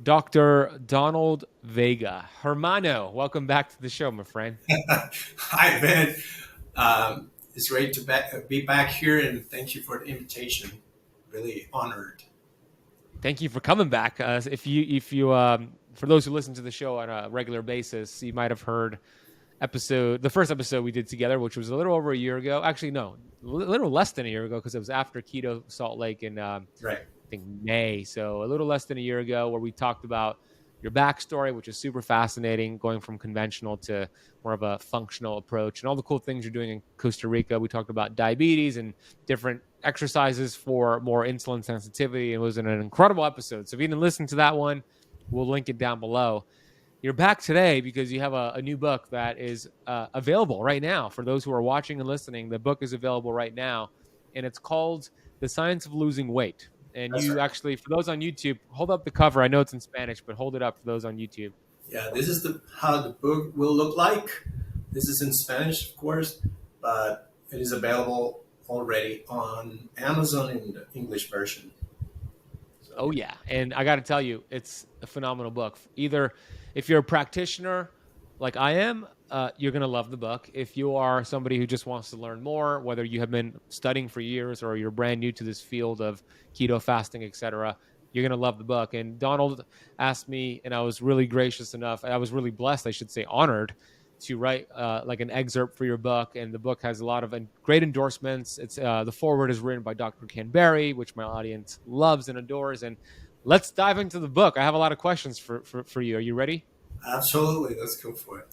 Dr. Donald Vega. Hermano, welcome back to the show, my friend. Hi, Ben. It's great to be back here, and thank you for the invitation. Really honored. Thank you for coming back. For those who listen to the show on a regular basis, you might have heard the first episode we did together, which was a little over a year ago. Actually, no, a little less than a year ago because it was after Keto Salt Lake in Right. I think May. So a little less than a year ago, where we talked about your backstory, which is super fascinating, going from conventional to more of a functional approach and all the cool things you're doing in Costa Rica. We talked about diabetes and different exercises for more insulin sensitivity. It was an incredible episode. So if you didn't listen to that one, we'll link it down below. You're back today because you have a new book that is available right now. For those who are watching and listening, the book is available right now, and it's called The Science of Losing Weight. And That's right. Actually, for those on YouTube, hold up the cover. I know it's in Spanish, but hold it up for those on YouTube. Yeah, this is how the book will look like. This is in Spanish, of course, but it is available already on Amazon in the English version. Oh, yeah. And I got to tell you, it's a phenomenal book. Either if you're a practitioner like I am, you're going to love the book. If you are somebody who just wants to learn more, whether you have been studying for years or you're brand new to this field of keto fasting, etc., you're going to love the book. And Donald asked me, and I was really gracious enough. I was really blessed, I should say, honored to write like an excerpt for your book. And the book has a lot of great endorsements. It's the foreword is written by Dr. 𝙎𝙬𝙍𝙍, which my audience loves and adores. And let's dive into the book. I have a lot of questions for you. Are you ready? Absolutely. Let's go for it.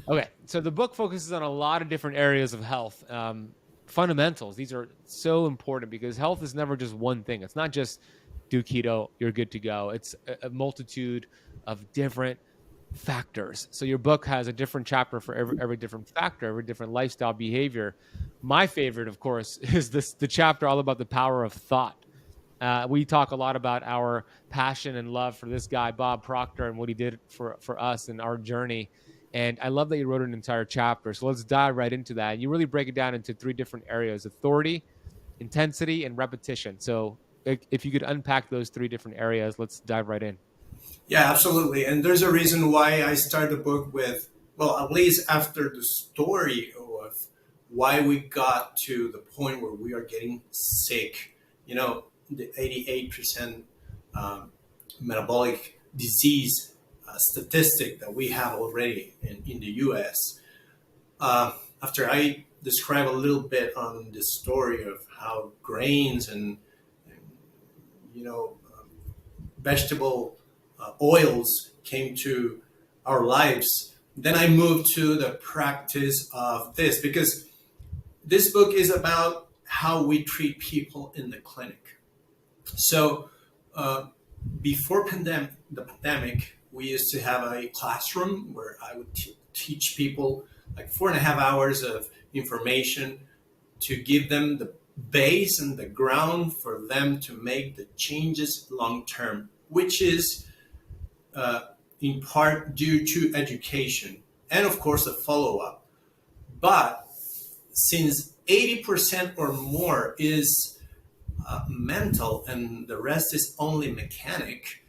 Okay. So the book focuses on a lot of different areas of health. Fundamentals. These are so important because health is never just one thing. It's not just do keto, you're good to go. It's a multitude of different factors. So your book has a different chapter for every different factor, every different lifestyle behavior. My favorite, of course, is the chapter all about the power of thought. We talk a lot about our passion and love for this guy, Bob Proctor, and what he did for us and our journey. And I love that you wrote an entire chapter. So let's dive right into that. And you really break it down into three different areas: authority, intensity, and repetition. So if you could unpack those three different areas, let's dive right in. Yeah, absolutely. And there's a reason why I start the book with, well, at least after the story of why we got to the point where we are getting sick. You know, the 88% metabolic disease statistic that we have already in the US. After I describe a little bit on the story of how grains and vegetable oils came to our lives, then I moved to the practice of this, because this book is about how we treat people in the clinic. So before the pandemic, we used to have a classroom where I would teach people like 4.5 hours of information to give them the base and the ground for them to make the changes long term, which is in part due to education and, of course, the follow up. But since 80% or more is mental and the rest is only mechanic,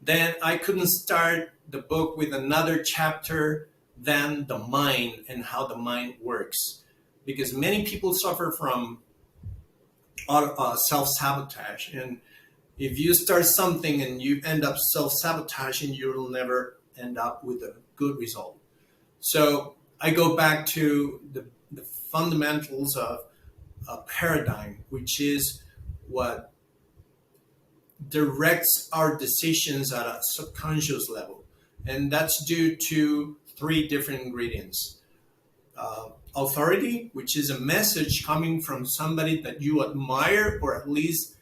then I couldn't start the book with another chapter than the mind and how the mind works. Because many people suffer from self-sabotage. And if you start something and you end up self-sabotaging, you'll never end up with a good result. So I go back to the fundamentals of a paradigm, which is what directs our decisions at a subconscious level. And that's due to three different ingredients. Authority, which is a message coming from somebody that you admire, or at least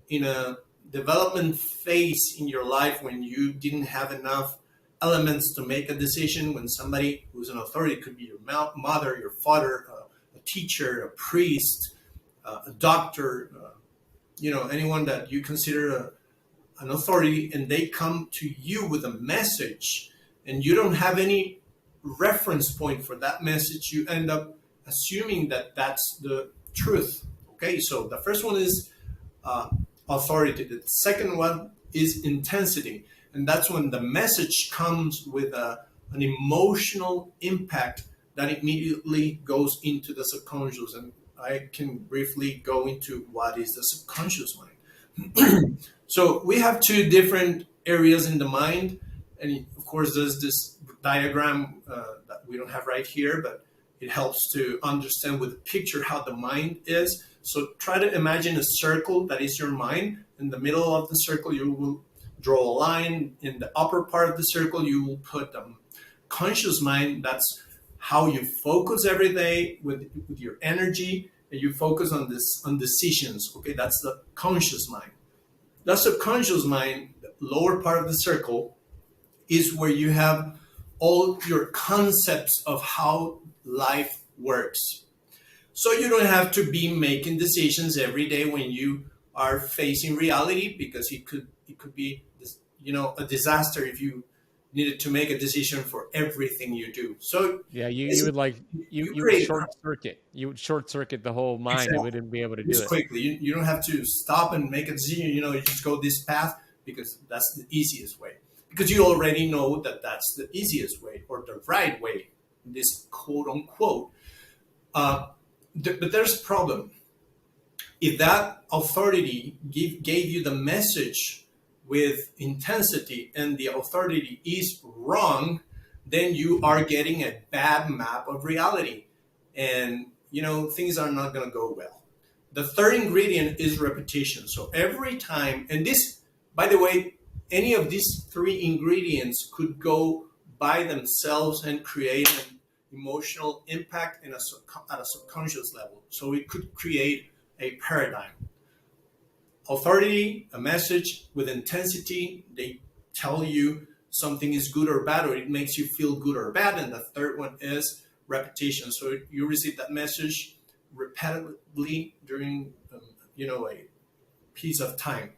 in a development phase in your life when you didn't have enough elements to make a decision, when somebody who's an authority could be your mother, your father, a teacher, a priest, a doctor, anyone that you consider an authority, and they come to you with a message and you don't have any reference point for that message, you end up assuming that that's the truth. Okay, so the first one is authority. The second one is intensity. And that's when the message comes with an emotional impact that immediately goes into the subconscious. And I can briefly go into what is the subconscious mind. So we have two different areas in the mind. And of course, there's this diagram that we don't have right here, but it helps to understand with a picture how the mind is. So try to imagine a circle that is your mind. In the middle of the circle, you will draw a line. In the upper part of the circle, you will put conscious mind. That's how you focus every day with your energy, and you focus on decisions. Okay, that's the conscious mind. The subconscious mind, the lower part of the circle, is where you have all your concepts of how life works. So you don't have to be making decisions every day when you are facing reality, because it could be a disaster if you needed to make a decision for everything you do. So you would short circuit. You would short circuit the whole mind. Exactly. You wouldn't be able to do it quickly. You don't have to stop and make a decision. You just go this path because that's the easiest way. Because you already know that that's the easiest way or the right way, this quote unquote. But there's a problem. If that authority gave you the message with intensity and the authority is wrong, then you are getting a bad map of reality. And, things are not going to go well. The third ingredient is repetition. So every time, and this, by the way, any of these three ingredients could go by themselves and create an emotional impact at a subconscious level. So it could create a paradigm. Authority, a message with intensity, they tell you something is good or bad, or it makes you feel good or bad. And the third one is repetition. So you receive that message repetitively during, a piece of time.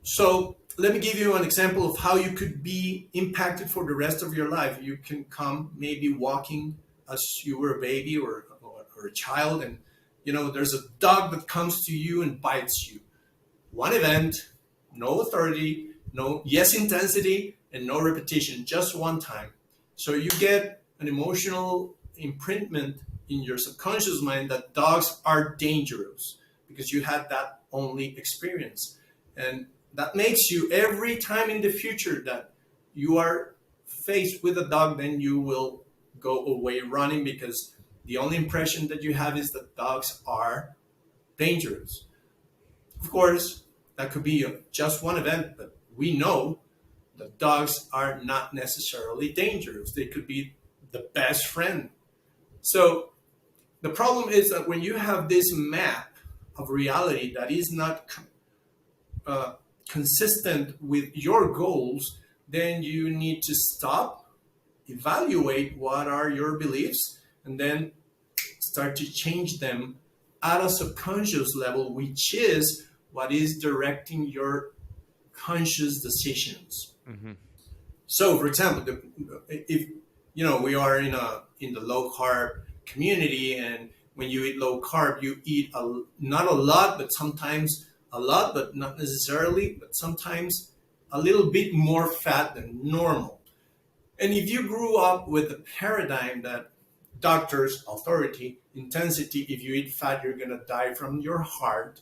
So let me give you an example of how you could be impacted for the rest of your life. You can come maybe walking as you were a baby or a child, and there's a dog that comes to you and bites you. One event, no authority, no intensity, and no repetition, just one time. So you get an emotional imprintment in your subconscious mind that dogs are dangerous because you had that only experience. And that makes you, every time in the future that you are faced with a dog, then you will go away running, because the only impression that you have is that dogs are dangerous. Of course, that could be just one event, but we know that dogs are not necessarily dangerous. They could be the best friend. So the problem is that when you have this map of reality that is not consistent with your goals, then you need to stop, evaluate what are your beliefs, and then start to change them at a subconscious level, which is what is directing your conscious decisions. Mm-hmm. So, for example, if we are in the low carb community, and when you eat low carb, you eat not a lot, but sometimes a lot, but not necessarily, but sometimes a little bit more fat than normal. And if you grew up with the paradigm that doctors, authority, intensity, if you eat fat, you're going to die from your heart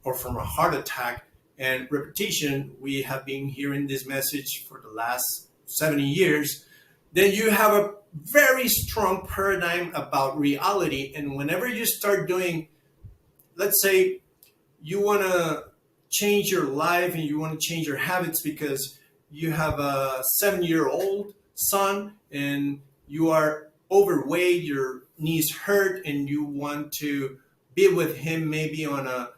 or from a heart attack, and repetition, we have been hearing this message for the last 70 years, then you have a very strong paradigm about reality. And whenever you start doing, let's say, you want to change your life and you want to change your habits because you have a 7-year-old son and you are overweight, your knees hurt, and you want to be with him maybe on a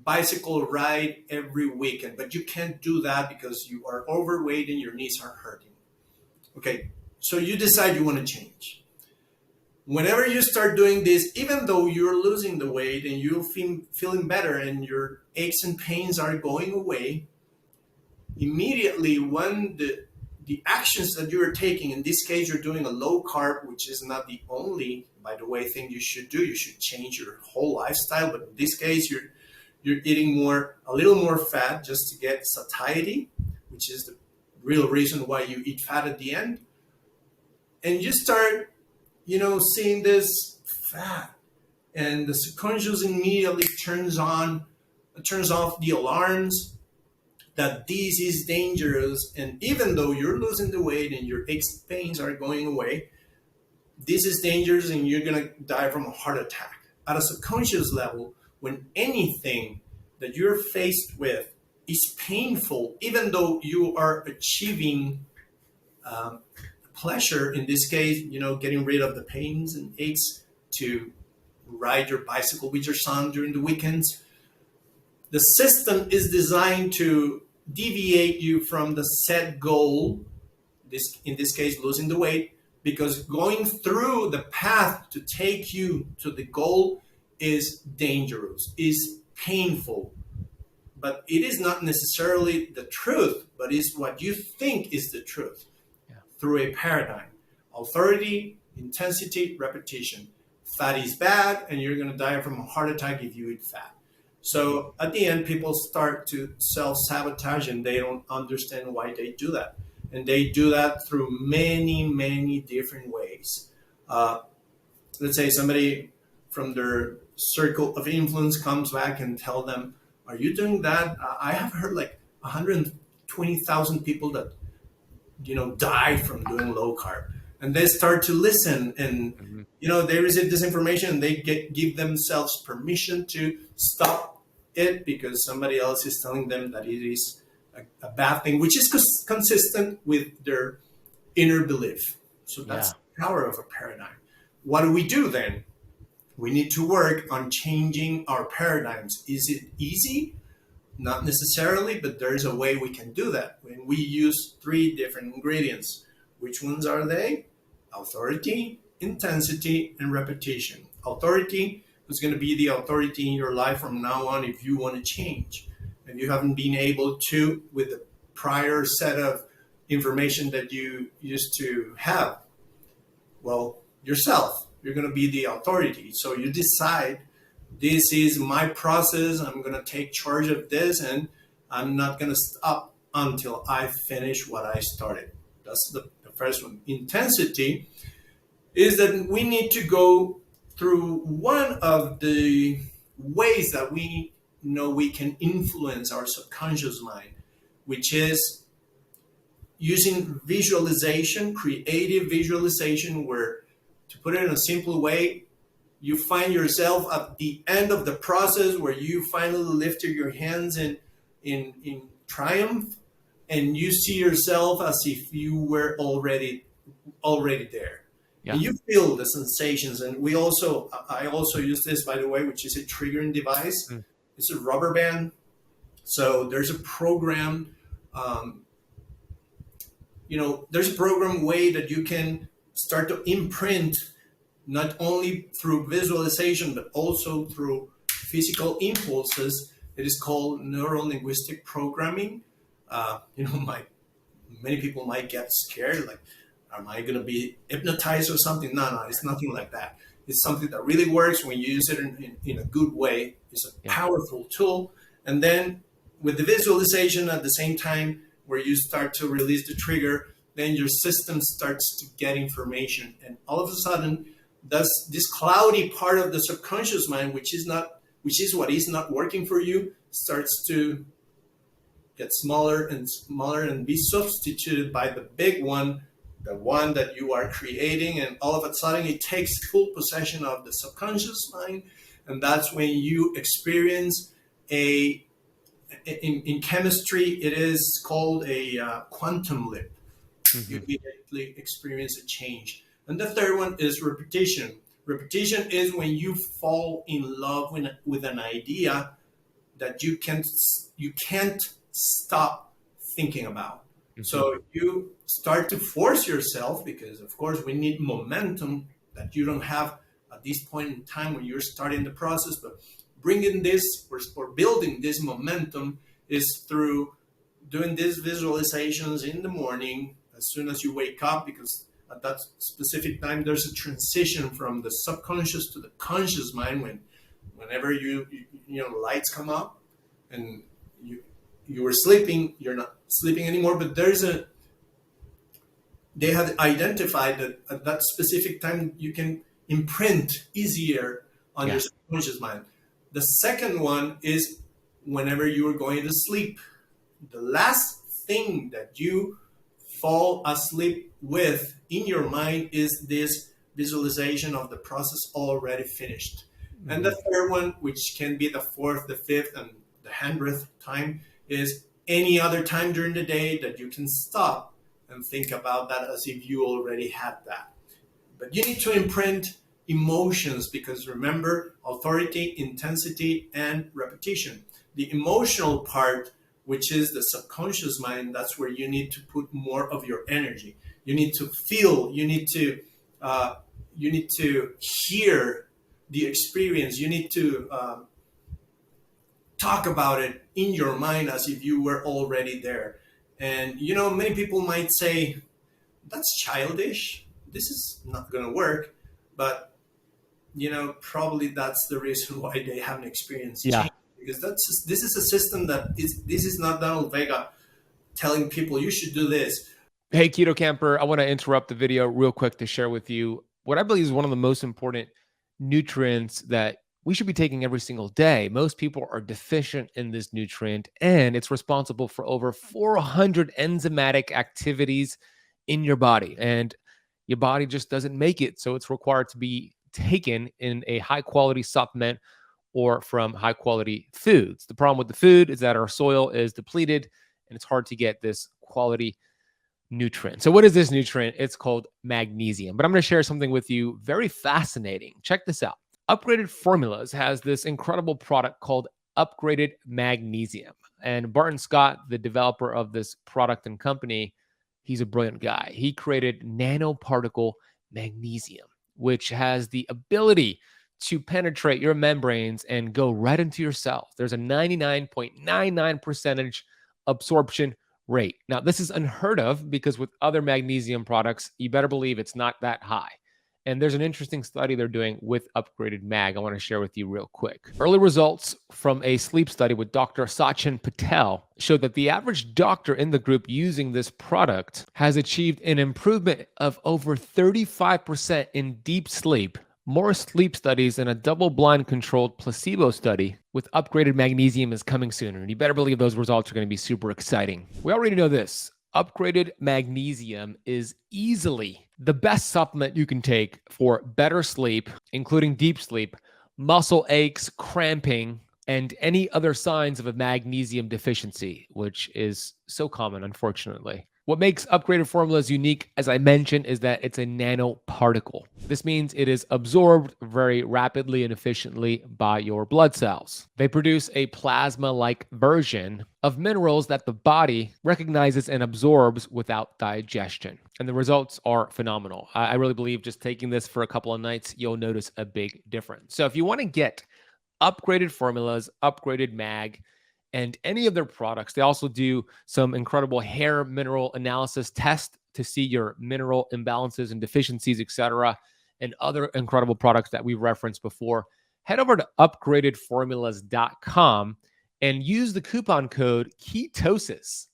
bicycle ride every weekend, but you can't do that because you are overweight and your knees are hurting. Okay, so you decide you want to change. Whenever you start doing this, even though you're losing the weight and you're feeling better and your aches and pains are going away, immediately when the actions that you are taking, in this case, you're doing a low carb, which is not the only, by the way, thing you should do. You should change your whole lifestyle. But in this case, you're you're eating a little more fat just to get satiety, which is the real reason why you eat fat at the end. And you start, seeing this fat, and the subconscious immediately turns off the alarms that this is dangerous. And even though you're losing the weight and your aches, pains are going away, this is dangerous and you're going to die from a heart attack. At a subconscious level, when anything that you're faced with is painful, even though you are achieving pleasure, in this case, getting rid of the pains and aches to ride your bicycle with your son during the weekends, the system is designed to deviate you from the set goal, in this case, losing the weight, because going through the path to take you to the goal is dangerous, is painful. But it is not necessarily the truth, but it's what you think is the truth. Through a paradigm: authority, intensity, repetition. Fat is bad, and you're going to die from a heart attack if you eat fat. So at the end, people start to self-sabotage, and they don't understand why they do that. And they do that through many, many different ways. Let's say somebody from their circle of influence comes back and tell them, are you doing that? I have heard like 120,000 people that, die from doing low carb. And they start to listen, and, they receive this information, and they give themselves permission to stop it because somebody else is telling them that it is a bad thing, which is consistent with their inner belief. So that's the power of a paradigm. What do we do then? We need to work on changing our paradigms. Is it easy? Not necessarily, but there's a way we can do that. When we use 3 different ingredients. Which ones are they? Authority, intensity, and repetition. Authority is going to be the authority in your life from now on if you want to change. And you haven't been able to with the prior set of information that you used to have. Well, yourself, you're going to be the authority. So you decide, this is my process. I'm going to take charge of this, and I'm not going to stop until I finish what I started. That's the first one. Intensity is that we need to go through one of the ways that we know we can influence our subconscious mind, which is using visualization, creative visualization, where, to put it in a simple way, you find yourself at the end of the process where you finally lifted your hands in triumph, and you see yourself as if you were already there. Yeah. And you feel the sensations. And I also use this, by the way, which is a triggering device. It's a rubber band. So there's a program, there's a program way that you can start to imprint, not only through visualization, but also through physical impulses. It is called neuro-linguistic programming. Many people might get scared, like, am I going to be hypnotized or something? No, it's nothing like that. It's something that really works when you use it in a good way. It's a powerful tool. And then with the visualization at the same time, where you start to release the trigger, then your system starts to get information. And all of a sudden, this cloudy part of the subconscious mind, which is what is not working for you, starts to get smaller and smaller and be substituted by the big one, the one that you are creating. And all of a sudden, it takes full possession of the subconscious mind. And that's when you experience in chemistry, it is called a quantum leap. You immediately experience a change. And the third one is repetition. Repetition is when you fall in love with an idea that you can't stop thinking about. So you start to force yourself, because of course we need momentum that you don't have at this point in time when you're starting the process. But bringing this or building this momentum is through doing these visualizations in the morning as soon as you wake up, because at that specific time there's a transition from the subconscious to the conscious mind whenever you lights come up. and you were sleeping, you're not sleeping anymore, but they have identified that at that specific time you can imprint easier on your subconscious mind. The second one is whenever you are going to sleep. The last thing that you fall asleep with in your mind is this visualization of the process already finished. Mm-hmm. And the third one, which can be the fourth, the fifth, and the 100th time, is any other time during the day that you can stop and think about that as if you already had that. But you need to imprint emotions, because remember, authority, intensity, and repetition. The emotional part, which is the subconscious mind, that's where you need to put more of your energy. You need to feel, you need to hear the experience. You need to talk about it in your mind as if you were already there. And, many people might say, that's childish. This is not going to work. But, probably that's the reason why they haven't experienced change. Because this is a system this is not Donald Vega telling people you should do this. Hey, Keto Camper, I want to interrupt the video real quick to share with you what I believe is one of the most important nutrients that we should be taking every single day. Most people are deficient in this nutrient, and it's responsible for over 400 enzymatic activities in your body. And your body just doesn't make it, so it's required to be taken in a high-quality supplement or from high-quality foods. The problem with the food is that our soil is depleted, and it's hard to get this quality nutrient. So what is this nutrient? It's called magnesium. But I'm going to share something with you very fascinating. Check this out. Upgraded Formulas has this incredible product called Upgraded Magnesium. And Barton Scott, the developer of this product and company, he's a brilliant guy. He created nanoparticle magnesium, which has the ability to penetrate your membranes and go right into your cells. There's a 99.99% absorption rate. Now, this is unheard of because with other magnesium products, you better believe it's not that high. And there's an interesting study they're doing with Upgraded Mag I want to share with you real quick. Early results from a sleep study with Dr. Sachin Patel showed that the average doctor in the group using this product has achieved an improvement of over 35% in deep sleep, more sleep studies, and a double-blind controlled placebo study with Upgraded Magnesium is coming sooner. And you better believe those results are going to be super exciting. We already know this. Upgraded Magnesium is easily the best supplement you can take for better sleep, including deep sleep, muscle aches, cramping, and any other signs of a magnesium deficiency, which is so common, unfortunately. What makes Upgraded Formulas unique, as I mentioned, is that it's a nanoparticle. This means it is absorbed very rapidly and efficiently by your blood cells. They produce a plasma-like version of minerals that the body recognizes and absorbs without digestion. And the results are phenomenal. I really believe just taking this for a couple of nights, you'll notice a big difference. So if you want to get Upgraded Formulas, Upgraded Mag, and any of their products, they also do some incredible hair mineral analysis tests to see your mineral imbalances and deficiencies, etc., and other incredible products that we've referenced before. Head over to upgradedformulas.com and use the coupon code KETOSIS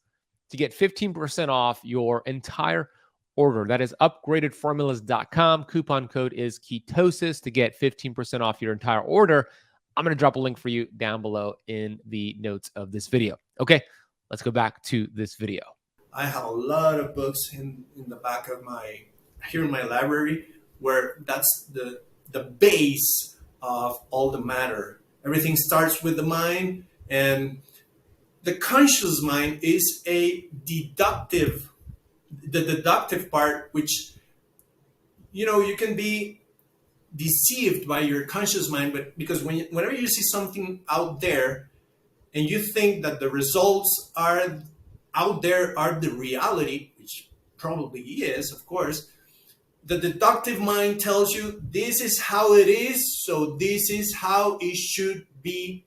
to get 15% off your entire order. That is upgradedformulas.com. Coupon code is KETOSIS to get 15% off your entire order. I'm going to drop a link for you down below in the notes of this video. Okay, let's go back to this video. I have a lot of books in the back of here in my library, where that's the base of all the matter. Everything starts with the mind, and the conscious mind is the deductive part, which, you can be deceived by your conscious mind, but because whenever you see something out there and you think that the results are out there are the reality, which probably is, of course, the deductive mind tells you this is how it is, so this is how it should be.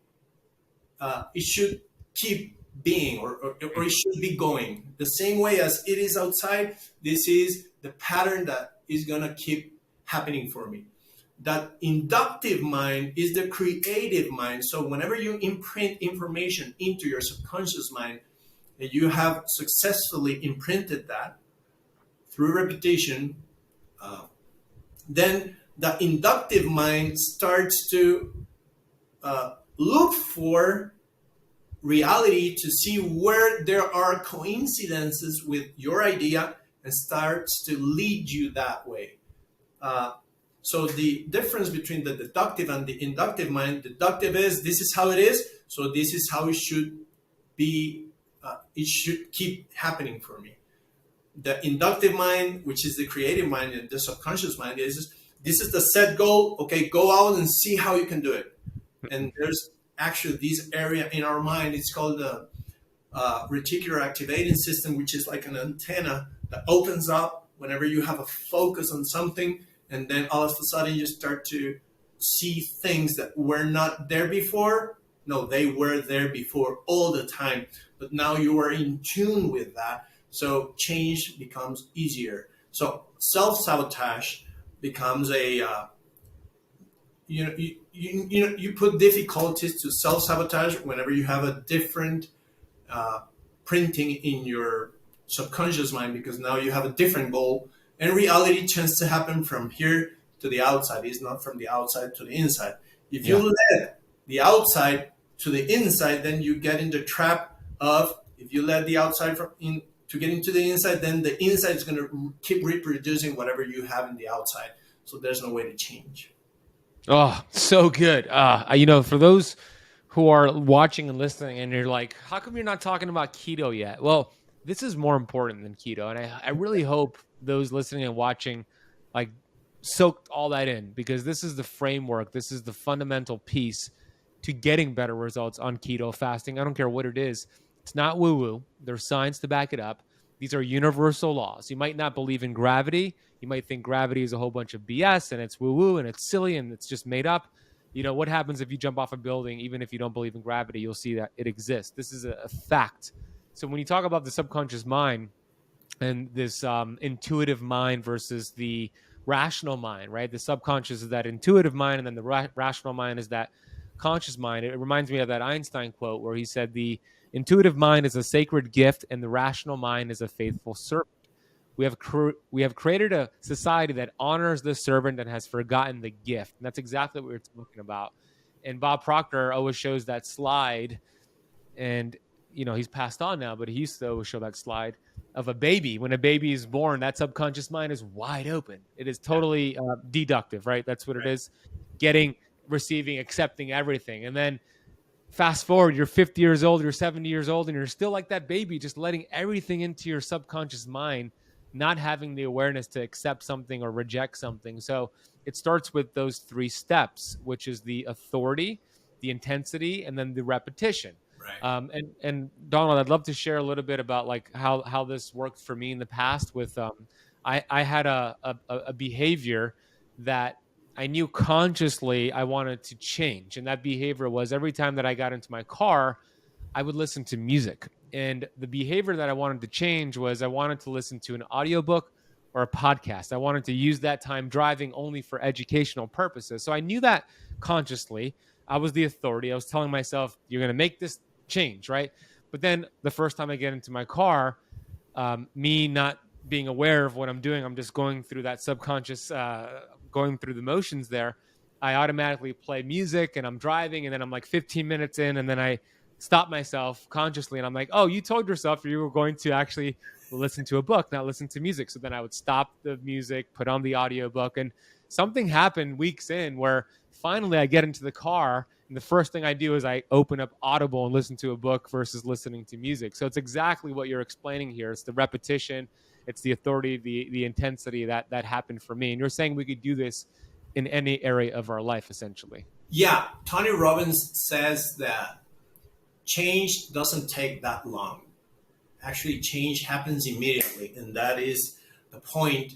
It should keep being, or it should be going the same way as it is outside. This is the pattern that is gonna keep happening for me. that inductive mind is the creative mind. So whenever you imprint information into your subconscious mind, and you have successfully imprinted that through repetition, then the inductive mind starts to look for reality to see where there are coincidences with your idea and starts to lead you that way. So the difference between the deductive and the inductive mind, deductive is this is how it is, so this is how it should be, it should keep happening for me. The inductive mind, which is the creative mind, and the subconscious mind is this is the set goal, okay, go out and see how you can do it. And there's actually this area in our mind, it's called the reticular activating system, which is like an antenna that opens up whenever you have a focus on something, and then all of a sudden you start to see things that were not there before. No, they were there before all the time, but now you are in tune with that, so change becomes easier. So self-sabotage becomes a you put difficulties to self-sabotage whenever you have a different printing in your subconscious mind, because now you have a different goal, and reality tends to happen from here to the outside. It's not from the outside to the inside. If you let the outside to the inside, then you get in the trap of, if you let the outside to get into the inside, then the inside is going to keep reproducing whatever you have in the outside. So there's no way to change. Oh, so good. For those who are watching and listening and you're like, how come you're not talking about keto yet? Well, this is more important than keto. And I really hope those listening and watching soaked all that in, because this is the framework. This is the fundamental piece to getting better results on keto fasting. I don't care what it is. It's not woo-woo. There's science to back it up. These are universal laws. You might not believe in gravity. You might think gravity is a whole bunch of BS and it's woo-woo and it's silly and it's just made up. What happens if you jump off a building? Even if you don't believe in gravity, you'll see that it exists. This is a fact. So when you talk about the subconscious mind and this intuitive mind versus the rational mind, right? The subconscious is that intuitive mind, and then the rational mind is that conscious mind. It reminds me of that Einstein quote where he said the intuitive mind is a sacred gift and the rational mind is a faithful servant. We have created a society that honors the servant and has forgotten the gift. And that's exactly what we're talking about. And Bob Proctor always shows that slide, and he's passed on now, but he used to always show that slide of a baby. When a baby is born, that subconscious mind is wide open. It is totally deductive, right? That's what it is. Getting, receiving, accepting everything. And then fast forward, you're 50 years old, you're 70 years old, and you're still like that baby, just letting everything into your subconscious mind, not having the awareness to accept something or reject something. So it starts with those 3 steps, which is the authority, the intensity, and then the repetition. Right. And Donald, I'd love to share a little bit about how this worked for me in the past with, I had a behavior that I knew consciously I wanted to change. And that behavior was every time that I got into my car, I would listen to music. And the behavior that I wanted to change was I wanted to listen to an audiobook or a podcast. I wanted to use that time driving only for educational purposes. So I knew that consciously. I was the authority. I was telling myself, you're going to make this change, right? But then the first time I get into my car, me not being aware of what I'm doing, I'm just going through that subconscious, going through the motions there. I automatically play music and I'm driving, and then I'm like 15 minutes in, and then I stop myself consciously and I'm like, oh, you told yourself you were going to actually listen to a book, not listen to music. So then I would stop the music, put on the audiobook, and something happened weeks in where finally I get into the car and the first thing I do is I open up Audible and listen to a book versus listening to music. So it's exactly what you're explaining here. It's the repetition, it's the authority, the intensity that happened for me. And you're saying we could do this in any area of our life, essentially. Yeah, Tony Robbins says that change doesn't take that long. Actually, change happens immediately, and that is the point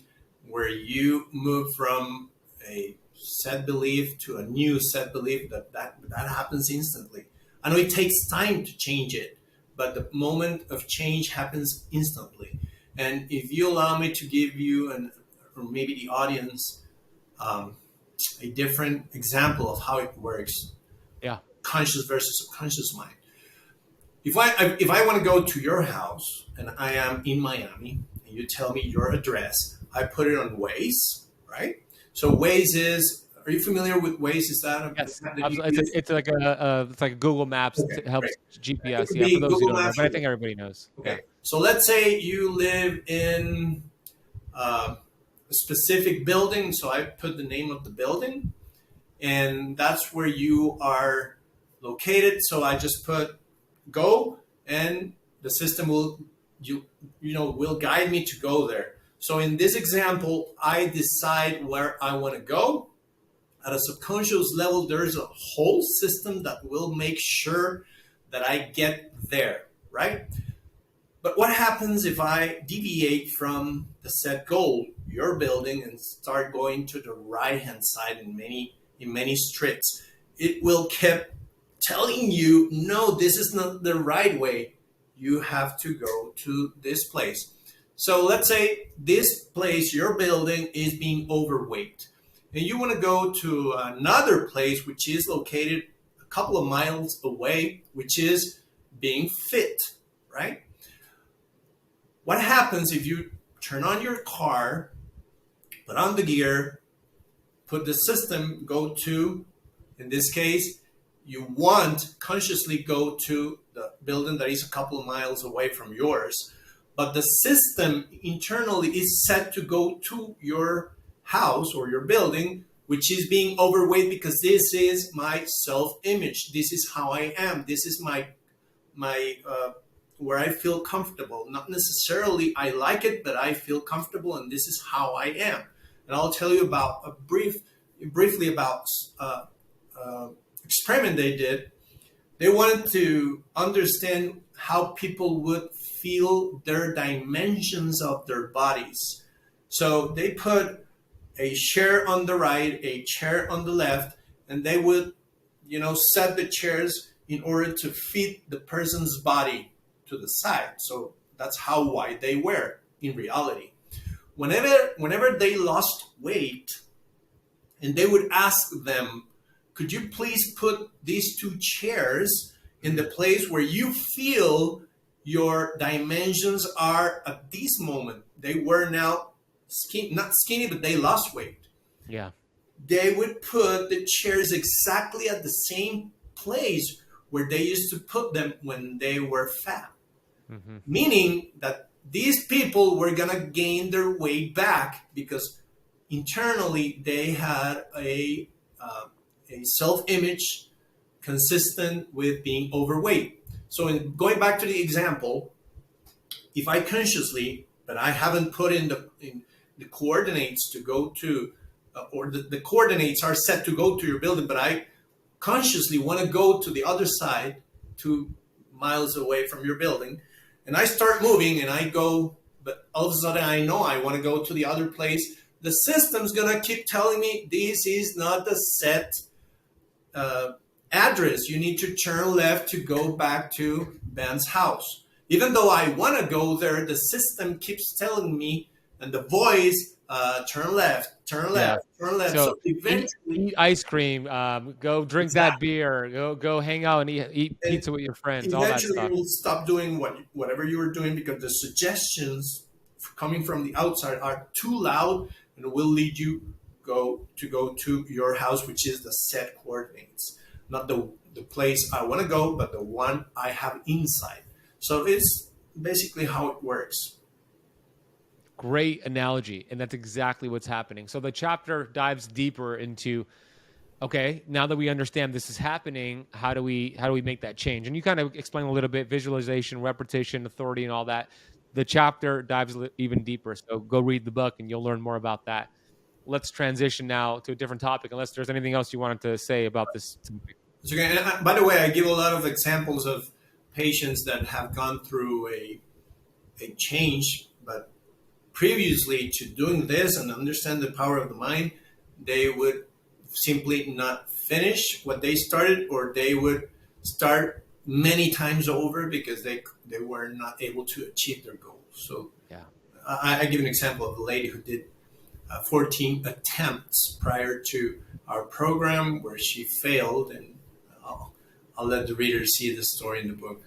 where you move from a set belief to a new set belief. That happens instantly. I know it takes time to change it, but the moment of change happens instantly. And if you allow me to give you, or maybe the audience, a different example of how it works. Yeah. Conscious versus subconscious mind. If I want to go to your house and I am in Miami and you tell me your address, I put it on Waze, right? So Waze is, are you familiar with Waze? Is that yes? It's like a Google Maps. Okay, It helps great. GPS. It Yeah, for those Google who don't know, Maps but I think everybody knows. Okay. Yeah. So let's say you live in a specific building. So I put the name of the building, and that's where you are located. So I just put go, and the system will will guide me to go there. So in this example, I decide where I want to go. At a subconscious level, there's a whole system that will make sure that I get there, right? But what happens if I deviate from the set goal, your building, and start going to the right-hand side in many streets? It will keep telling you, no, this is not the right way. You have to go to this place. So let's say this place, your building, is being overweight. And you want to go to another place which is located a couple of miles away, which is being fit, right? What happens if you turn on your car, put on the gear, put the system, go to, in this case, you want consciously go to the building that is a couple of miles away from yours, but the system internally is set to go to your house or your building, which is being overweight because this is my self-image. This is how I am. This is my where I feel comfortable. Not necessarily I like it, but I feel comfortable, and this is how I am. And I'll tell you about briefly about experiment they did. They wanted to understand how people would feel their dimensions of their bodies. So they put a chair on the right, a chair on the left, and they would, set the chairs in order to fit the person's body to the side. So that's how wide they were in reality. Whenever they lost weight, and they would ask them, could you please put these two chairs in the place where you feel your dimensions are at this moment? They were now not skinny, but they lost weight. Yeah. They would put the chairs exactly at the same place where they used to put them when they were fat. Mm-hmm. Meaning that these people were going to gain their weight back because internally they had a self-image consistent with being overweight. So going back to the example, if I consciously, but I haven't put in the coordinates to go to, or the coordinates are set to go to your building, but I consciously want to go to the other side, 2 miles away from your building, and I start moving and I go, but all of a sudden I know I want to go to the other place. The system's going to keep telling me this is not the set address. You need to turn left to go back to Ben's house. Even though I want to go there, the system keeps telling me, and the voice, turn left, turn left, turn left. So eventually, eat ice cream, go drink that beer, go hang out and eat pizza with your friends, all that stuff. Eventually, you will stop doing whatever you were doing because the suggestions coming from the outside are too loud and will lead you go to your house, which is the set coordinates, not the place I want to go, but the one I have inside. So it's basically how it works. Great analogy, and that's exactly what's happening. So the chapter dives deeper into, okay, now that we understand this is happening, how do we make that change? And you kind of explain a little bit, visualization, repetition, authority, and all that. The chapter dives even deeper. So go read the book, and you'll learn more about that. Let's transition now to a different topic, unless there's anything else you wanted to say about this topic. Okay. And by the way, I give a lot of examples of patients that have gone through a change, but previously to doing this and understand the power of the mind, they would simply not finish what they started, or they would start many times over because they were not able to achieve their goals. So yeah, I give an example of a lady who did 14 attempts prior to our program where she failed, and I'll let the reader see the story in the book.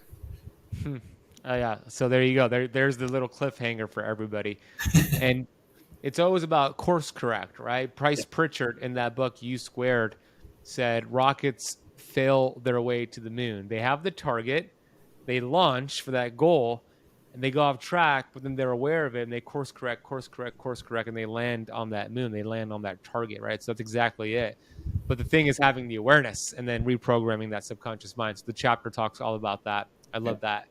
Yeah. So there you go. There's the little cliffhanger for everybody. And it's always about course correct, right? Price Pritchard in that book, U Squared, said rockets fail their way to the moon. They have the target, they launch for that goal, and they go off track, but then they're aware of it and they course correct, and they land on that moon. They land on that target, right? So that's exactly it. But the thing is having the awareness and then reprogramming that subconscious mind. So the chapter talks all about that. I love that.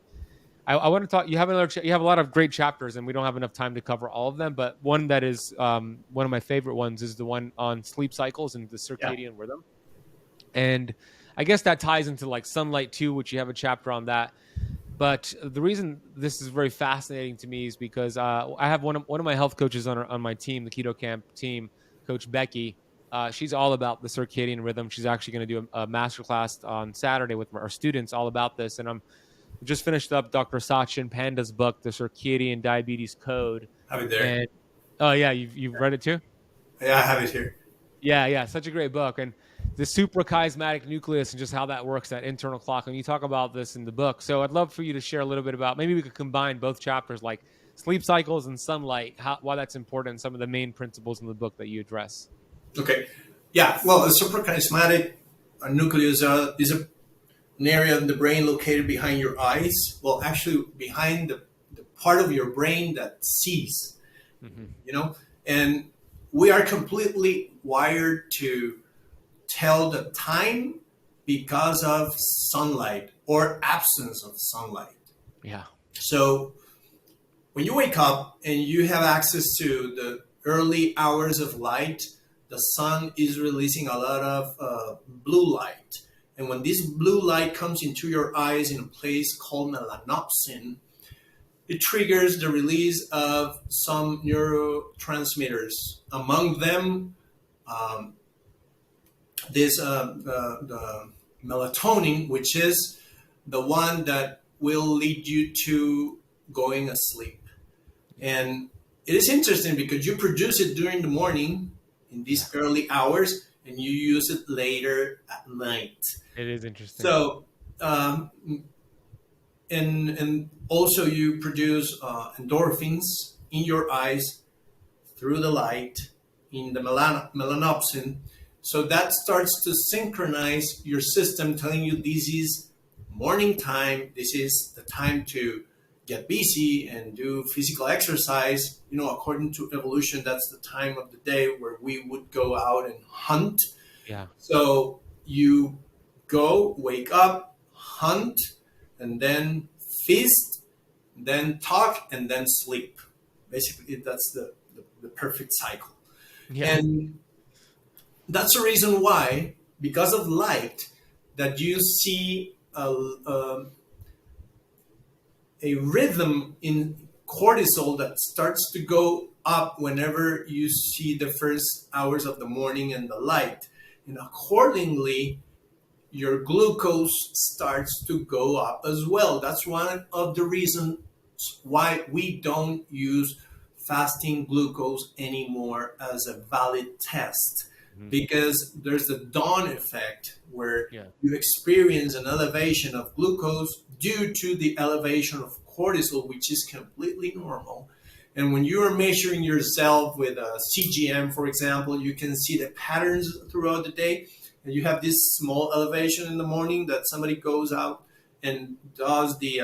I want to talk. You have you have a lot of great chapters, and we don't have enough time to cover all of them. But one that is one of my favorite ones is the one on sleep cycles and the circadian rhythm. And I guess that ties into like sunlight too, which you have a chapter on that. But the reason this is very fascinating to me is because I have one of my health coaches on my team, the Keto Kamp team, Coach Becky. She's all about the circadian rhythm. She's actually going to do a masterclass on Saturday with our students all about this. And we just finished up Dr. Sachin Panda's book, The Circadian Diabetes Code. Have it there. And, oh, yeah. You've read it too? Yeah, I have it here. Yeah. Such a great book. And the suprachiasmatic nucleus and just how that works, that internal clock. And you talk about this in the book. So I'd love for you to share a little bit about, maybe we could combine both chapters, like sleep cycles and sunlight, why that's important, and some of the main principles in the book that you address. Okay. Yeah. Well, the suprachiasmatic nucleus is an area in the brain located behind your eyes. Well, actually behind the part of your brain that sees, and we are completely wired to tell the time because of sunlight or absence of sunlight. Yeah. So when you wake up and you have access to the early hours of light, the sun is releasing a lot of blue light. And when this blue light comes into your eyes in a place called melanopsin, it triggers the release of some neurotransmitters. Among them, the melatonin, which is the one that will lead you to going asleep. And it is interesting because you produce it during the morning in these early hours, and you use it later at night. It is interesting. So, and also you produce endorphins in your eyes through the light in the melanopsin. So that starts to synchronize your system, telling you this is morning time. This is the time to get busy and do physical exercise. According to evolution, that's the time of the day where we would go out and hunt. Yeah. So you go, wake up, hunt, and then feast, then talk, and then sleep. Basically, that's the perfect cycle. Yeah. And that's the reason why, because of light, that you see a rhythm in cortisol that starts to go up whenever you see the first hours of the morning and the light. And accordingly, your glucose starts to go up as well. That's one of the reasons why we don't use fasting glucose anymore as a valid test. Because there's the dawn effect where you experience an elevation of glucose due to the elevation of cortisol, which is completely normal. And when you are measuring yourself with a CGM, for example, you can see the patterns throughout the day. And you have this small elevation in the morning that somebody goes out and does the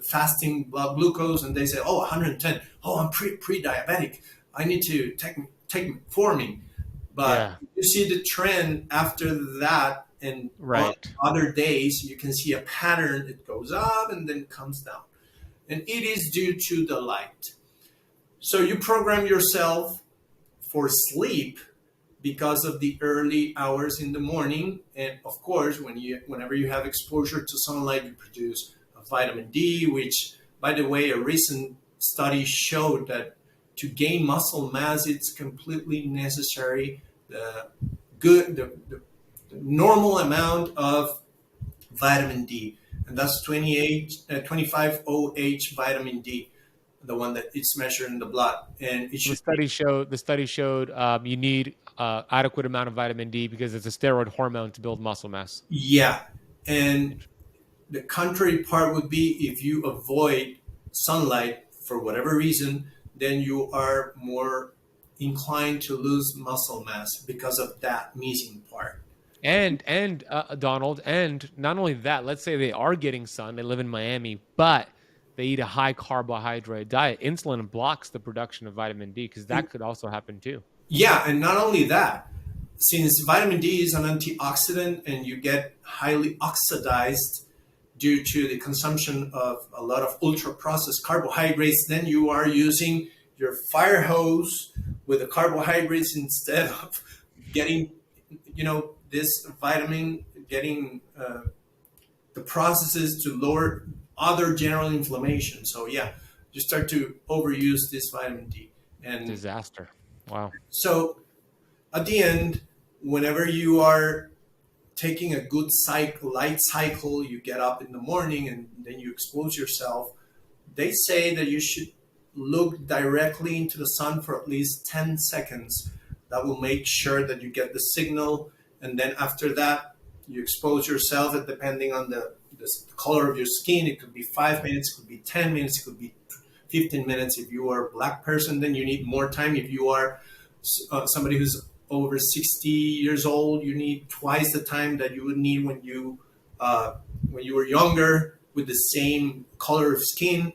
fasting blood glucose, and they say, 110. Oh, I'm pre-diabetic. I need to take metformin. But you see the trend after that, and on other days, you can see a pattern. It goes up and then comes down. And it is due to the light. So you program yourself for sleep because of the early hours in the morning. And of course, whenever you have exposure to sunlight, you produce vitamin D, which, by the way, a recent study showed that to gain muscle mass, it's completely necessary. The normal amount of vitamin D, and that's 25 OH vitamin D. the one that it's measured in the blood, and it should. The study showed you need adequate amount of vitamin D because it's a steroid hormone to build muscle mass. Yeah, and the contrary part would be if you avoid sunlight for whatever reason, then you are more inclined to lose muscle mass because of that missing part. And Donald, and not only that, let's say they are getting sun, they live in Miami, but they eat a high carbohydrate diet. Insulin blocks the production of vitamin D because that could also happen too. Yeah, and not only that, since vitamin D is an antioxidant and you get highly oxidized due to the consumption of a lot of ultra-processed carbohydrates, then you are using your fire hose with the carbohydrates instead of getting, this vitamin, getting the processes to lower other general inflammation. So yeah, you start to overuse this vitamin D. And disaster. Wow. So at the end, whenever you are taking a good light cycle, you get up in the morning and then you expose yourself, they say that you should look directly into the sun for at least 10 seconds. That will make sure that you get the signal. And then after that, you expose yourself, and depending on the color of your skin, it could be 5 minutes, it could be 10 minutes, it could be 15 minutes. If you are a black person, then you need more time. If you are somebody who's over 60 years old, you need twice the time that you would need when you were younger with the same color of skin,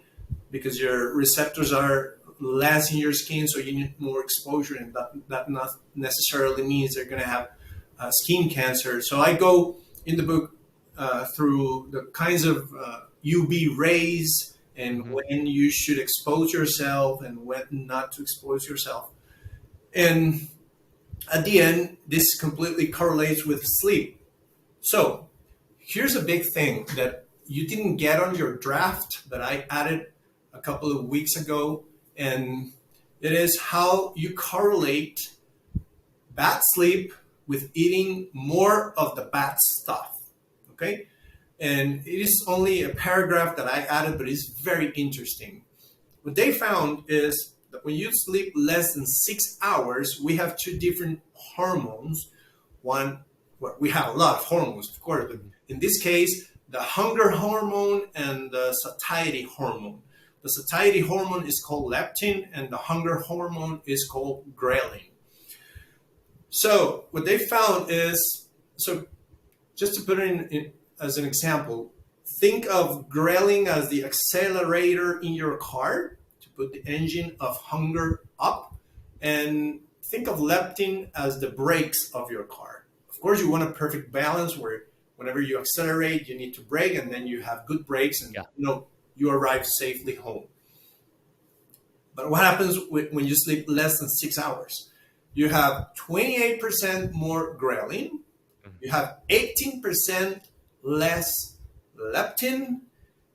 because your receptors are less in your skin, so you need more exposure, and that not necessarily means they're going to have skin cancer. So I go in the book through the kinds of UV rays and when you should expose yourself and when not to expose yourself. And at the end, this completely correlates with sleep. So here's a big thing that you didn't get on your draft that I added a couple of weeks ago, and it is how you correlate bad sleep with eating more of the bad stuff, okay? And it is only a paragraph that I added, but it's very interesting. What they found is that when you sleep less than 6 hours, we have two different hormones. One, well, we have a lot of hormones, of course, but in this case, the hunger hormone and the satiety hormone. The satiety hormone is called leptin, and the hunger hormone is called ghrelin. So what they found is, so just to put it in as an example, think of ghrelin as the accelerator in your car to put the engine of hunger up, and think of leptin as the brakes of your car. Of course, you want a perfect balance where whenever you accelerate, you need to brake, and then you have good brakes, and you arrive safely home. But what happens when you sleep less than 6 hours? You have 28% more ghrelin, you have 18% less leptin,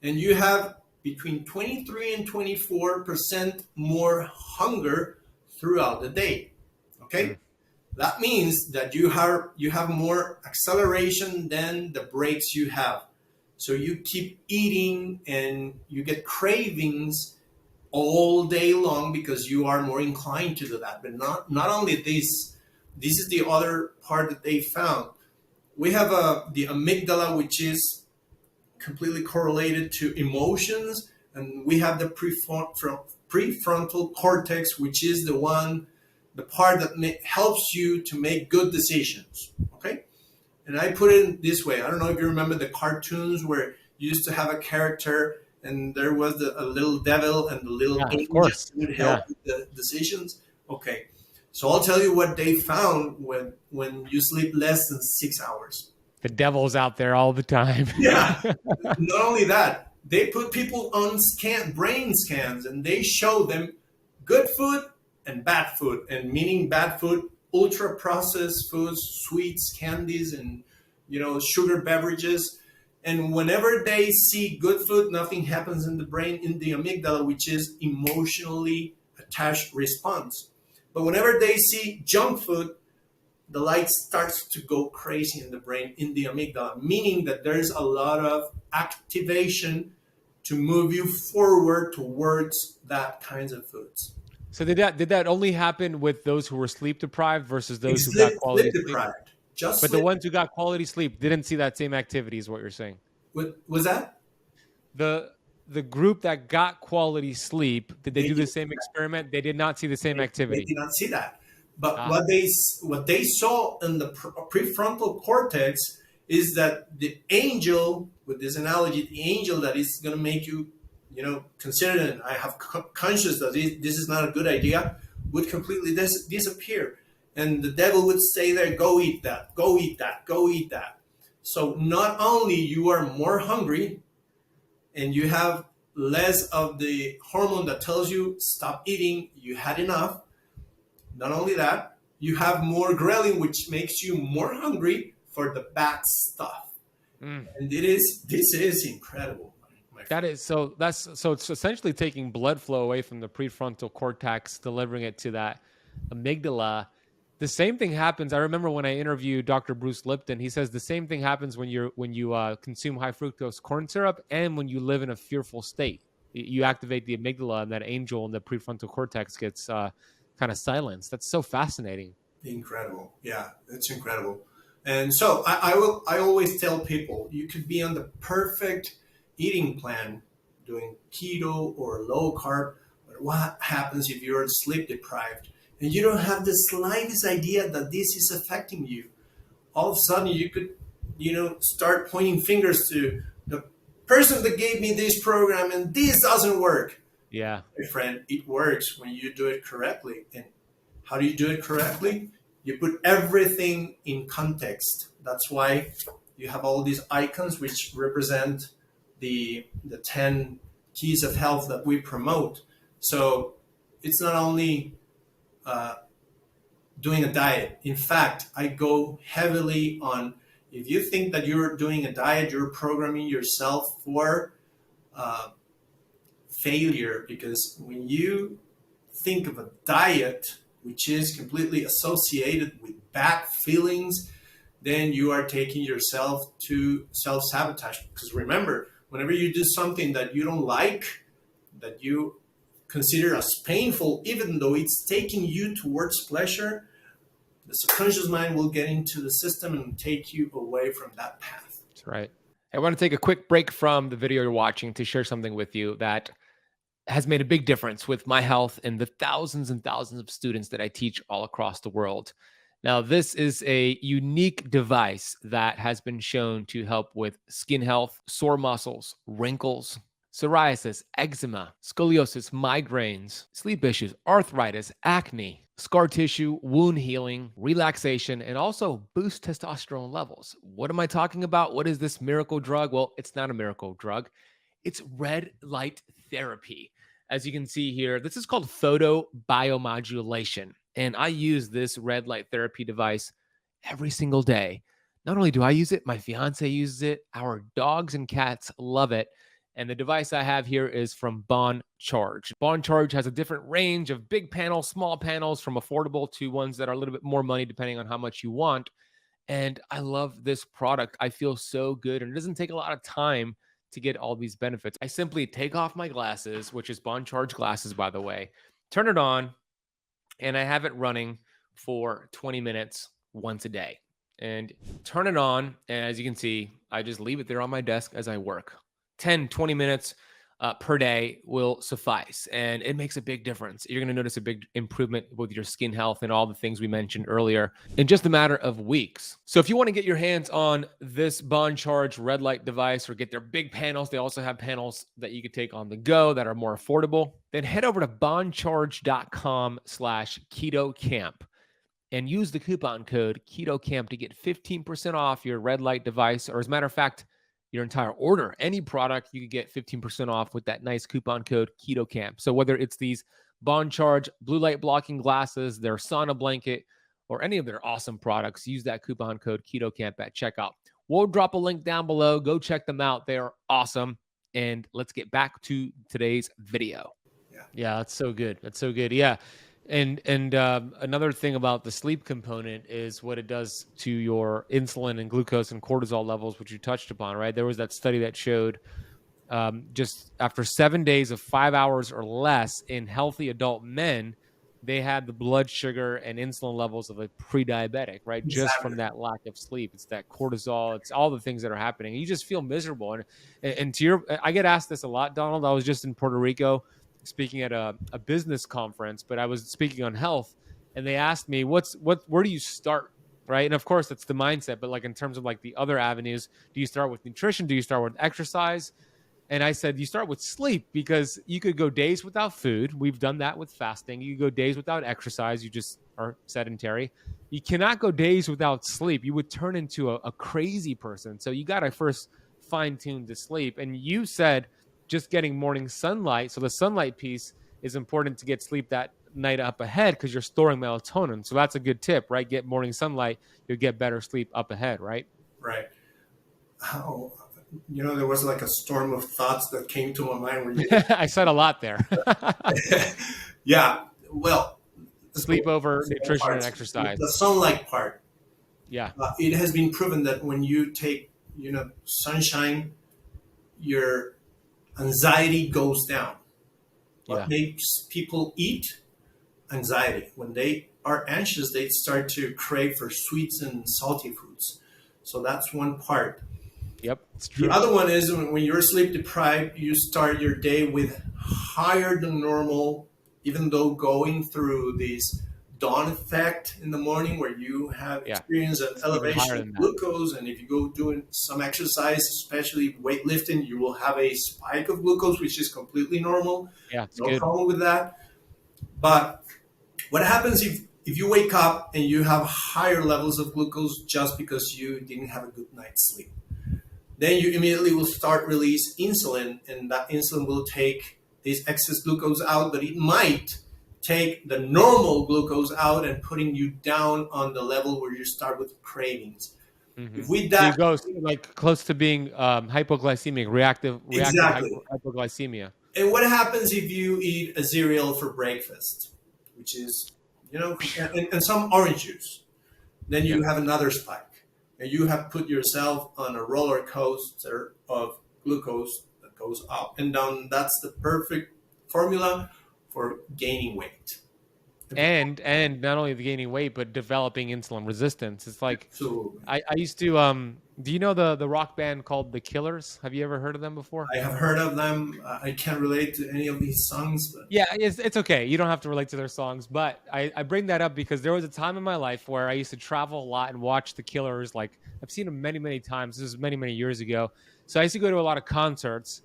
and you have between 23 and 24% more hunger throughout the day. Okay? That means that you have more acceleration than the brakes you have. So you keep eating and you get cravings all day long because you are more inclined to do that. But not only this is the other part that they found. We have the amygdala, which is completely correlated to emotions, and we have the prefrontal cortex, which is the part that helps you to make good decisions. Okay? And I put it this way. I don't know if you remember the cartoons where you used to have a character and there was a little devil and the little angel would help with the decisions. Okay. So I'll tell you what they found when you sleep less than 6 hours. The devil's out there all the time. Yeah. Not only that, they put people on brain scans, and they show them good food and bad food. And meaning bad food, ultra processed foods, sweets, candies, and sugar beverages. And whenever they see good food, nothing happens in the brain, in the amygdala, which is emotionally attached response. But whenever they see junk food, the light starts to go crazy in the brain, in the amygdala, meaning that there's a lot of activation to move you forward towards that kinds of foods. So did that only happen with those who were sleep deprived versus those who got Sleep, quality sleep sleep? deprived. Just But the sleep. ones who got quality sleep didn't see that same activity, is what you're saying. What was that? The group that got quality sleep, did they do the same experiment? They did not see the same They activity. did not see that. But what they saw in the prefrontal cortex is that the angel, with this analogy, the angel that is going to make you, consider it, I have conscious that this is not a good idea, would completely disappear. And the devil would say there, go eat that, go eat that, go eat that. So not only you are more hungry and you have less of the hormone that tells you stop eating, you had enough. Not only that, you have more ghrelin, which makes you more hungry for the bad stuff. And this is incredible. That is so. It's essentially taking blood flow away from the prefrontal cortex, delivering it to that amygdala. The same thing happens. I remember when I interviewed Dr. Bruce Lipton. He says the same thing happens when you consume high fructose corn syrup and when you live in a fearful state. You activate the amygdala, and that angel in the prefrontal cortex gets kind of silenced. That's so fascinating. Incredible. Yeah, it's incredible. And so I always tell people you could be on the perfect eating plan, doing keto or low carb, but what happens if you're sleep deprived and you don't have the slightest idea that this is affecting you? All of a sudden you could, start pointing fingers to the person that gave me this program and this doesn't work. Yeah. My friend, it works when you do it correctly. And how do you do it correctly? You put everything in context. That's why you have all these icons which represent the 10 keys of health that we promote. So it's not only doing a diet. In fact, I go heavily on, if you think that you're doing a diet, you're programming yourself for failure, because when you think of a diet which is completely associated with bad feelings, then you are taking yourself to self-sabotage. Because remember, whenever you do something that you don't like, that you consider as painful, even though it's taking you towards pleasure, the subconscious mind will get into the system and take you away from that path. That's right. I want to take a quick break from the video you're watching to share something with you that has made a big difference with my health and the thousands and thousands of students that I teach all across the world. Now, this is a unique device that has been shown to help with skin health, sore muscles, wrinkles, psoriasis, eczema, scoliosis, migraines, sleep issues, arthritis, acne, scar tissue, wound healing, relaxation, and also boost testosterone levels. What am I talking about? What is this miracle drug? Well, it's not a miracle drug. It's red light therapy. As you can see here, this is called photobiomodulation. And I use this red light therapy device every single day. Not only do I use it, my fiance uses it. Our dogs and cats love it. And the device I have here is from Bon Charge. Bon Charge has a different range of big panels, small panels, from affordable to ones that are a little bit more money depending on how much you want. And I love this product. I feel so good. And it doesn't take a lot of time to get all these benefits. I simply take off my glasses, which is Bon Charge glasses, by the way, turn it on, and I have it running for 20 minutes once a day. And turn it on, and as you can see, I just leave it there on my desk as I work. 10, 20 minutes per day will suffice, and it makes a big difference. You're going to notice a big improvement with your skin health and all the things we mentioned earlier in just a matter of weeks. So if you want to get your hands on this Bon Charge red light device or get their big panels, they also have panels that you could take on the go that are more affordable, then head over to boncharge.com/Keto Kamp and use the coupon code Keto Kamp to get 15% off your red light device, or as a matter of fact, your entire order. Any product, you could get 15% off with that nice coupon code Keto Kamp. So whether it's these Bon Charge blue light blocking glasses, their sauna blanket, or any of their awesome products, use that coupon code Keto Kamp at checkout. We'll drop a link down below. Go check them out. They are awesome. And let's get back to today's video. Yeah, that's so good. That's so good. Yeah. And another thing about the sleep component is what it does to your insulin and glucose and cortisol levels, which you touched upon, right? There was that study that showed just after 7 days of 5 hours or less in healthy adult men, they had the blood sugar and insulin levels of a pre-diabetic, right? Exactly. Just from that lack of sleep. It's that cortisol. It's all the things that are happening. You just feel miserable. And I get asked this a lot, Donald. I was just in Puerto Rico speaking at a business conference, but I was speaking on health, and they asked me, where do you start? Right. And of course, that's the mindset. But like in terms of like the other avenues, do you start with nutrition? Do you start with exercise? And I said, you start with sleep, because you could go days without food. We've done that with fasting. You could go days without exercise. You just are sedentary. You cannot go days without sleep. You would turn into a crazy person. So you got to first fine tune the sleep. And you said just getting morning sunlight. So the sunlight piece is important to get sleep that night up ahead, because you're storing melatonin. So that's a good tip, right? Get morning sunlight. You'll get better sleep up ahead, right? Right. How, there was like a storm of thoughts that came to my mind. When you... I said a lot there. Yeah. Well, sleep over nutrition and exercise. The sunlight part. Yeah. It has been proven that when you take, sunshine, your anxiety goes down. What makes people eat? Anxiety. When they are anxious, they start to crave for sweets and salty foods. So that's one part. Yep, it's true. The other one is when you're sleep deprived, you start your day with higher than normal, even though going through this dawn effect in the morning where you have experienced an elevation of glucose. And if you go doing some exercise, especially weightlifting, you will have a spike of glucose, which is completely normal. Yeah, it's no good. problem with that. But what happens if you wake up and you have higher levels of glucose just because you didn't have a good night's sleep? Then you immediately will start release insulin, and that insulin will take this excess glucose out, but it might take the normal glucose out and putting you down on the level where you start with cravings. Mm-hmm. If we so you go like close to being hypoglycemic, reactive hypoglycemia. And what happens if you eat a cereal for breakfast, which is, and some orange juice? Then you have another spike. And you have put yourself on a roller coaster of glucose that goes up and down. That's the perfect formula for gaining weight. And not only the gaining weight, but developing insulin resistance. It's like, I used to, do you know the rock band called The Killers? Have you ever heard of them before? I have heard of them. I can't relate to any of these songs. But... Yeah, it's okay. You don't have to relate to their songs. But I bring that up because there was a time in my life where I used to travel a lot and watch The Killers. Like, I've seen them many, many times. This was many, many years ago. So I used to go to a lot of concerts.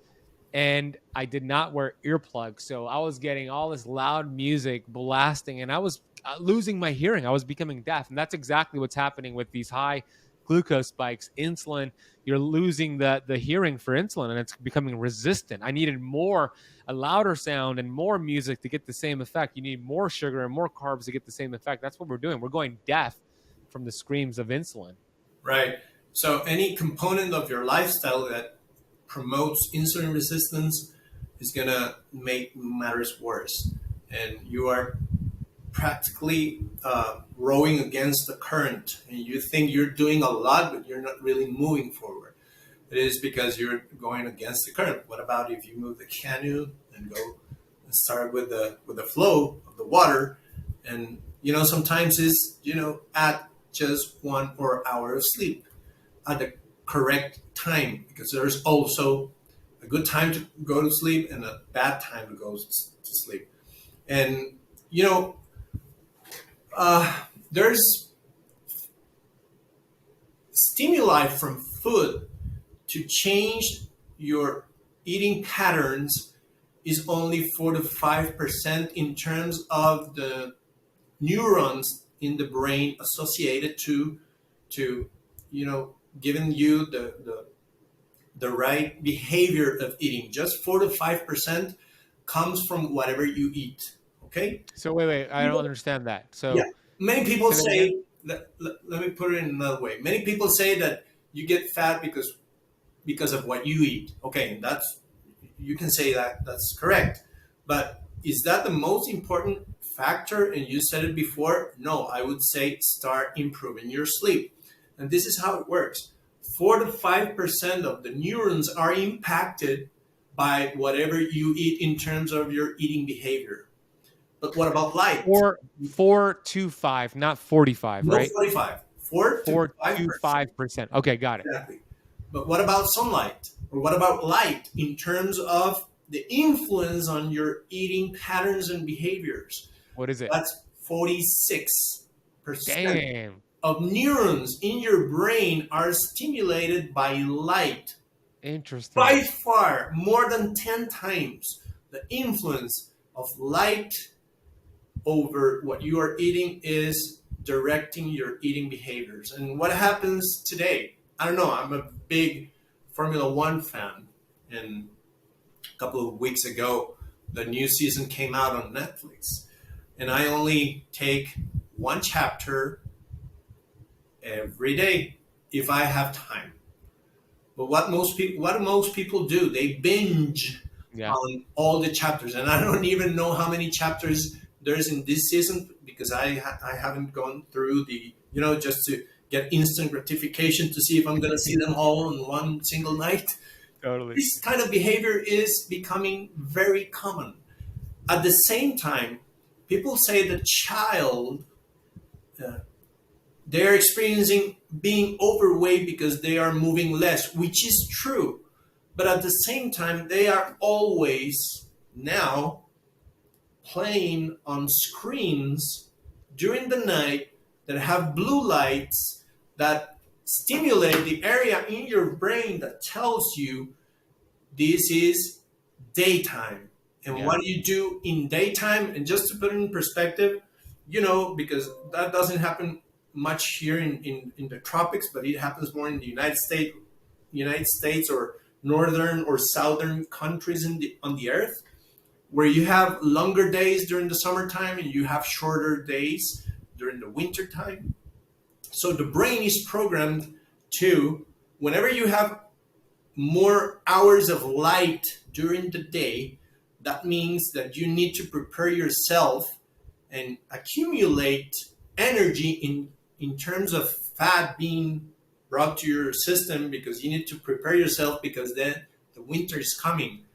And I did not wear earplugs. So I was getting all this loud music blasting, and I was losing my hearing. I was becoming deaf. And that's exactly what's happening with these high glucose spikes. Insulin, you're losing the hearing for insulin, and it's becoming resistant. I needed a louder sound and more music to get the same effect. You need more sugar and more carbs to get the same effect. That's what we're doing. We're going deaf from the screams of insulin. Right. So any component of your lifestyle that promotes insulin resistance is going to make matters worse. And you are practically rowing against the current. And you think you're doing a lot, but you're not really moving forward. It is because you're going against the current. What about if you move the canoe and go and start with the flow of the water? And, sometimes it's, at just 1 hour of sleep at the correct time, because there's also a good time to go to sleep and a bad time to go to sleep. And there's stimuli from food to change your eating patterns is only 4 to 5% in terms of the neurons in the brain associated to giving you the right behavior of eating. Just 4 to 5% comes from whatever you eat. Okay. So wait, I don't understand that. So many people say that. Let me put it in another way. Many people say that you get fat because of what you eat. Okay, you can say that that's correct, but is that the most important factor? And you said it before. No, I would say start improving your sleep. And this is how it works. 4 to 5% of the neurons are impacted by whatever you eat in terms of your eating behavior. But what about light? 4 to 5, not 45, No, right? 45. 4 to 4 to 5%. 5%. Okay, got it. Exactly. But what about sunlight? Or what about light in terms of the influence on your eating patterns and behaviors? What is it? That's 46% Damn. of neurons in your brain are stimulated by light. Interesting. By far, more than 10 times the influence of light over what you are eating is directing your eating behaviors. And what happens today? I don't know. I'm a big Formula One fan. And a couple of weeks ago, the new season came out on Netflix. And I only take one chapter every day if I have time. But what most people do, they binge on all the chapters. And I don't even know how many chapters there's in this season because I haven't gone through the, just to get instant gratification to see if I'm going to see them all in one single night. Totally. This kind of behavior is becoming very common. At the same time, people say the child, they're experiencing being overweight because they are moving less, which is true. But at the same time, they are always now playing on screens during the night that have blue lights that stimulate the area in your brain that tells you this is daytime. And what do you do in daytime? And just to put it in perspective, because that doesn't happen much here in the tropics, but it happens more in the United States or northern or southern countries on the earth, where you have longer days during the summertime and you have shorter days during the winter time. So the brain is programmed to, whenever you have more hours of light during the day, that means that you need to prepare yourself and accumulate energy in terms of fat being brought to your system, because you need to prepare yourself because then the winter is coming.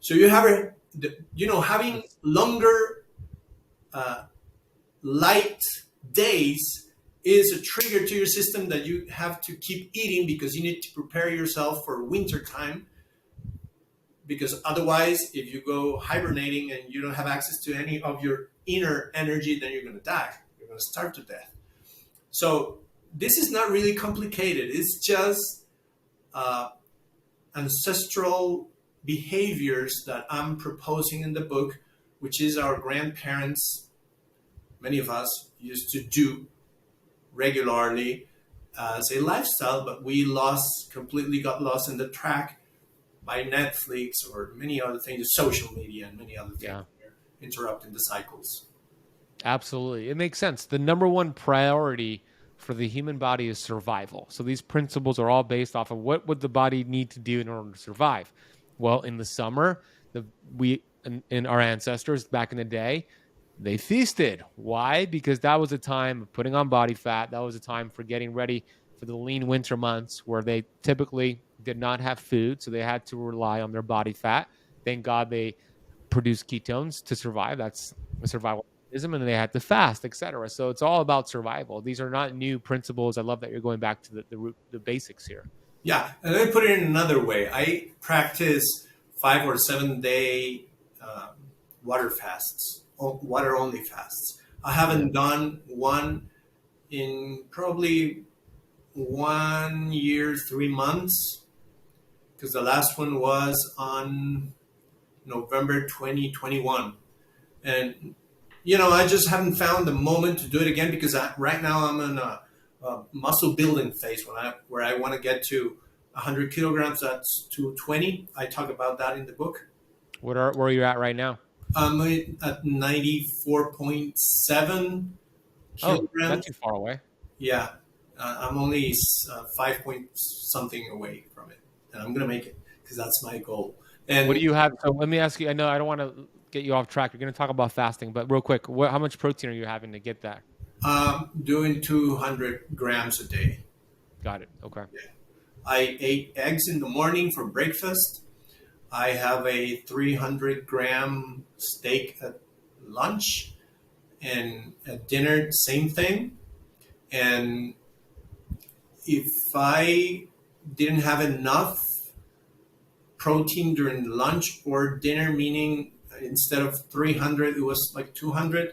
So you have having longer light days is a trigger to your system that you have to keep eating because you need to prepare yourself for winter time. Because otherwise, if you go hibernating and you don't have access to any of your inner energy, then you're going to die. You're going to starve to death. So this is not really complicated. It's just ancestral behaviors that I'm proposing in the book, which is our grandparents, many of us, used to do regularly as a lifestyle, but we completely got lost in the track by Netflix or many other things, social media and many other things interrupting the cycles. Absolutely. It makes sense. The number one priority for the human body is survival. So these principles are all based off of what would the body need to do in order to survive. Well, in the summer, in our ancestors back in the day, they feasted. Why? Because that was a time of putting on body fat. That was a time for getting ready for the lean winter months where they typically did not have food, so they had to rely on their body fat. Thank God they produced ketones to survive. That's a survival mechanism, and they had to fast, etc. So it's all about survival. These are not new principles. I love that you're going back to the basics here. Yeah, and let me put it in another way. I practice 5 or 7 day water fasts, water only fasts. I haven't done one in probably 1 year, 3 months, because the last one was on November 2021. And, I just haven't found the moment to do it again because right now I'm in a muscle building phase where I want to get to 100 kilograms. That's 220. I talk about that in the book. Where are you at right now? I'm at 94.7 kilograms. Oh, not too far away. Yeah. I'm only 5 point something away from it. And I'm going to make it because that's my goal. And what do you have? So let me ask you, I know I don't want to get you off track. You're going to talk about fasting, but real quick, how much protein are you having to get that? Doing 200 grams a day. Got it. Okay. Yeah. I ate eggs in the morning for breakfast. I have a 300-gram steak at lunch, and at dinner, same thing. And if I didn't have enough protein during lunch or dinner, meaning instead of 300, it was like 200,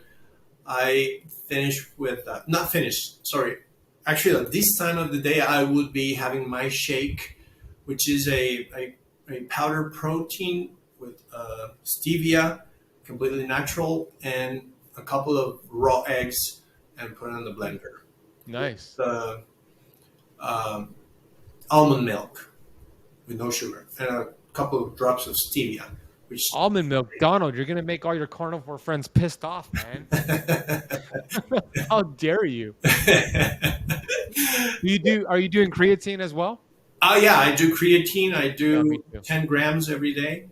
I finished with, not finished, sorry. Actually, at this time of the day, I would be having my shake, which is a powder protein with stevia, completely natural, and a couple of raw eggs, and put it in the blender. Nice. Almond milk with no sugar, and a couple of drops of stevia. Which Almond milk, Donald, you're gonna make all your carnivore friends pissed off, man. How dare you? Are you doing creatine as well? Oh yeah, I do creatine. I Yeah, do me too. 10 grams every day,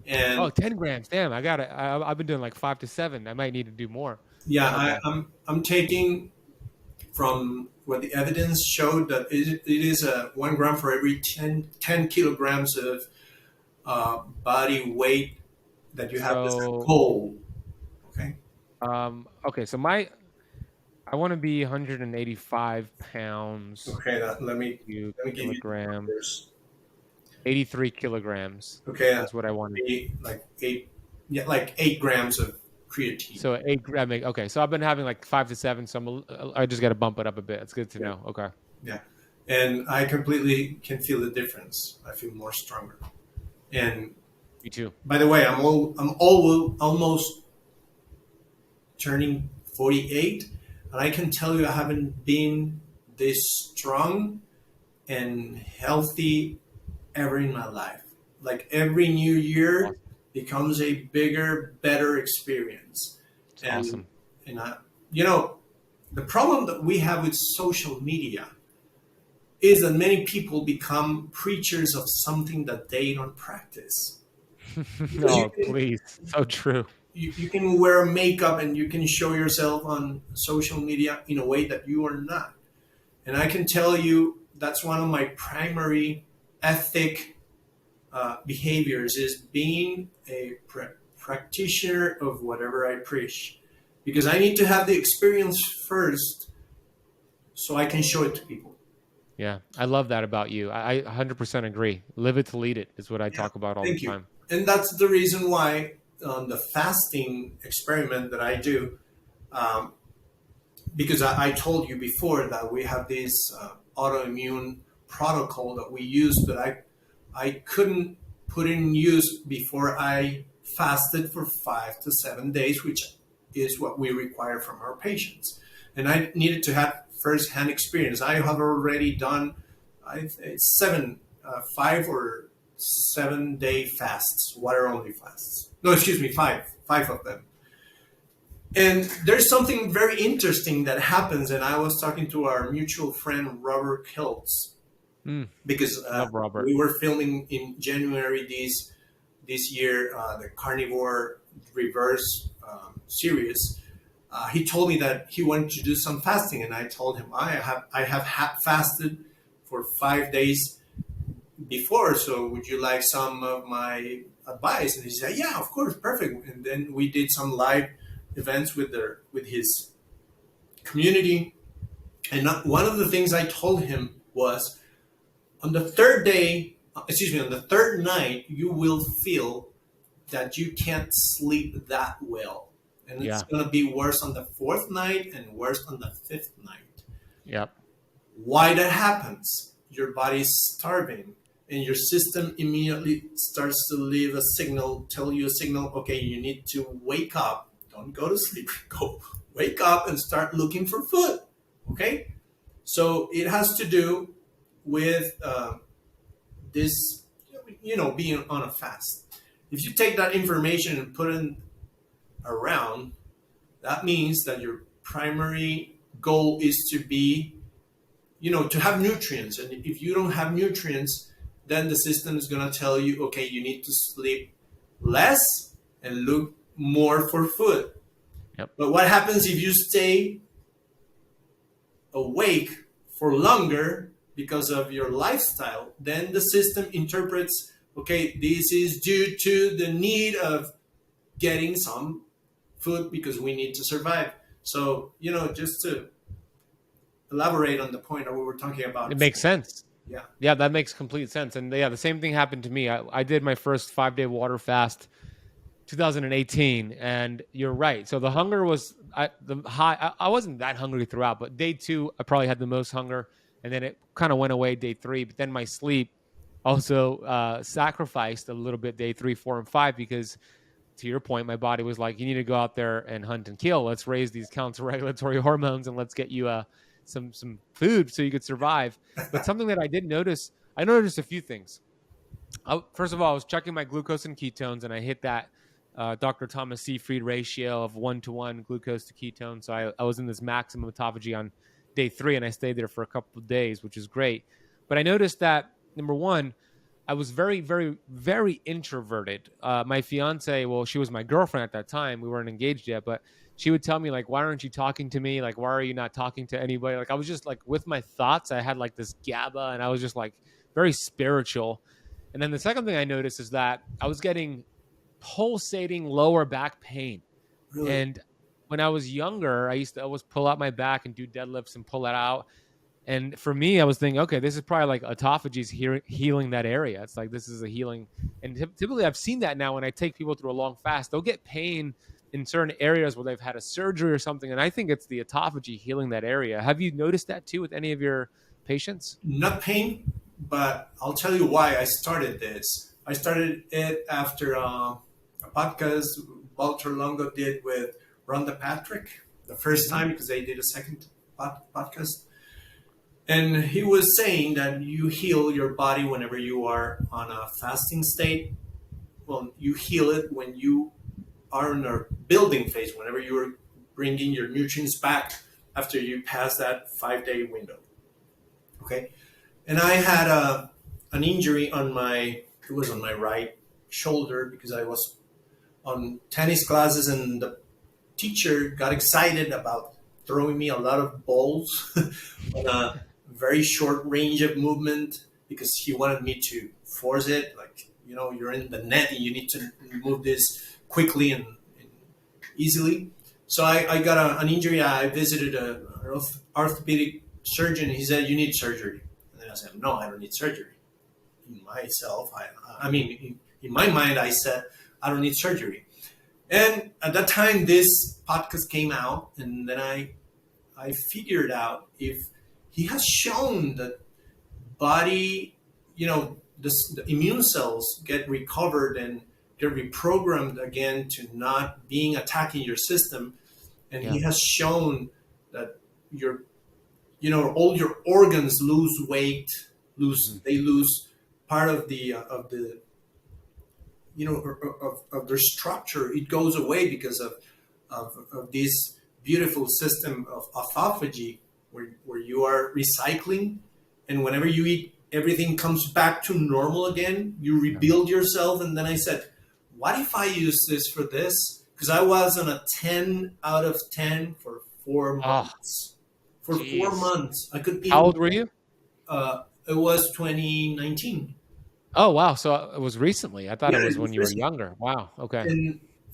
and 10 grams. Damn, I've been doing like 5 to 7. I might need to do more. yeah, Okay. I'm taking from what the evidence showed that it is 1 gram for every 10 kilograms of body weight that you have as a So, goal. Okay. okay, so I want to be 185 pounds, Okay. Let me few give you kilogram, numbers. 83 kilograms. Okay. That's what I want. Be like 8, yeah, like 8 grams of creatine. So 8 gram. Okay, so I've been having like 5 to 7. So I just got to bump it up a bit. It's good to know. Okay. Yeah. And I completely can feel the difference. I feel more stronger. And Me too. by the way, I'm almost turning 48, and I can tell you I haven't been this strong and healthy ever in my life. Like every new year Awesome. becomes a bigger, better experience. It's awesome. And the problem that we have with social media is that many people become preachers of something that they don't practice. No, please. So true. You can wear makeup and you can show yourself on social media in a way that you are not. And I can tell you that's one of my primary ethic behaviors is being a practitioner of whatever I preach. Because I need to have the experience first so I can show it to people. Yeah, I love that about you. I 100% agree. Live it to lead it is what I talk about all the Thank you. time. And that's the reason why the fasting experiment that I do, because I told you before that we have this autoimmune protocol that we use, but I couldn't put in use before I fasted for 5 to 7 days, which is what we require from our patients. And I needed to have first-hand experience. I have already done 5 or 7 day fasts, water only fasts. No, excuse me, five of them. And there's something very interesting that happens. And I was talking to our mutual friend, Robert Hiltz, because Love Robert. we were filming in January this year, the Carnivore Reverse series. He told me that he wanted to do some fasting, and I told him I have fasted for 5 days before, so would you like some of my advice? And he said, yeah, of course, perfect. And then we did some live events with his community. And one of the things I told him was, on the third night, you will feel that you can't sleep that well. And it's going to be worse on the 4th night and worse on the 5th night. Yep. Why that happens? Your body's starving, and your system immediately starts to tell you a signal, okay, you need to wake up. Don't go to sleep. Go wake up and start looking for food. Okay? So it has to do with this, being on a fast. If you take that information and put it around, that means that your primary goal is to be, to have nutrients. And if you don't have nutrients, then the system is going to tell you, okay, you need to sleep less and look more for food. Yep. But what happens if you stay awake for longer because of your lifestyle? Then the system interprets okay, this is due to the need of getting some food because we need to survive. So, just to elaborate on the point of what we're talking about. It makes sense. Yeah. Yeah, that makes complete sense. And yeah, the same thing happened to me. I did my first 5-day water fast 2018, and you're right. So the hunger was the high. I wasn't that hungry throughout, but day 2 I probably had the most hunger, and then it kind of went away day 3. But then my sleep also sacrificed a little bit day 3, 4, and 5 because, to your point, my body was like, you need to go out there and hunt and kill. Let's raise these counter-regulatory hormones and let's get you some food so you could survive. But something that I did notice, I noticed a few things. First of all, I was checking my glucose and ketones, and I hit that Dr. Thomas Seyfried ratio of 1-to-1 glucose to ketone. So I was in this maximum autophagy on day 3, and I stayed there for a couple of days, which is great. But I noticed that, number one, I was very, very, very introverted. My fiance, well, she was my girlfriend at that time. We weren't engaged yet, but she would tell me, like, why aren't you talking to me? Like, why are you not talking to anybody? Like, I was just like with my thoughts. I had like this GABA, and I was just like very spiritual. And then the second thing I noticed is that I was getting pulsating lower back pain. Really? And when I was younger, I used to always pull out my back and do deadlifts and pull it out. And for me, I was thinking, okay, this is probably like autophagy is healing that area. It's like this is a healing. And typically I've seen that now when I take people through a long fast. They'll get pain in certain areas where they've had a surgery or something. And I think it's the autophagy healing that area. Have you noticed that too with any of your patients? Not pain, but I'll tell you why I started this. I started it after a podcast Walter Longo did with Rhonda Patrick, the first time, because they did a second podcast. And he was saying that you heal your body whenever you are on a fasting state. Well, you heal it when you are in a building phase, whenever you are bringing your nutrients back after you pass that 5-day window. Okay. And I had an injury on my right shoulder because I was on tennis classes and the teacher got excited about throwing me a lot of balls on a very short range of movement because he wanted me to force it. Like, you're in the net and you need to move this quickly and easily. So I got an injury. I visited an orthopedic surgeon. He said, you need surgery. And then I said, no, I don't need surgery. In myself, in my mind, I said, I don't need surgery. And at that time, this podcast came out, and then I figured out if he has shown that body, the immune cells get recovered and get reprogrammed again to not being attacking your system. And he has shown that all your organs lose weight, they lose part of the of their structure. It goes away because of this beautiful system of autophagy where you are recycling, and whenever you eat, everything comes back to normal again. You rebuild yourself. And then I said, what if I use this for this? Because I was on a 10 out of 10 for 4 months. For 4 months. I could eat. How old were you? It was 2019. Oh, wow. So it was recently. I thought it was when you were younger. Wow. Okay.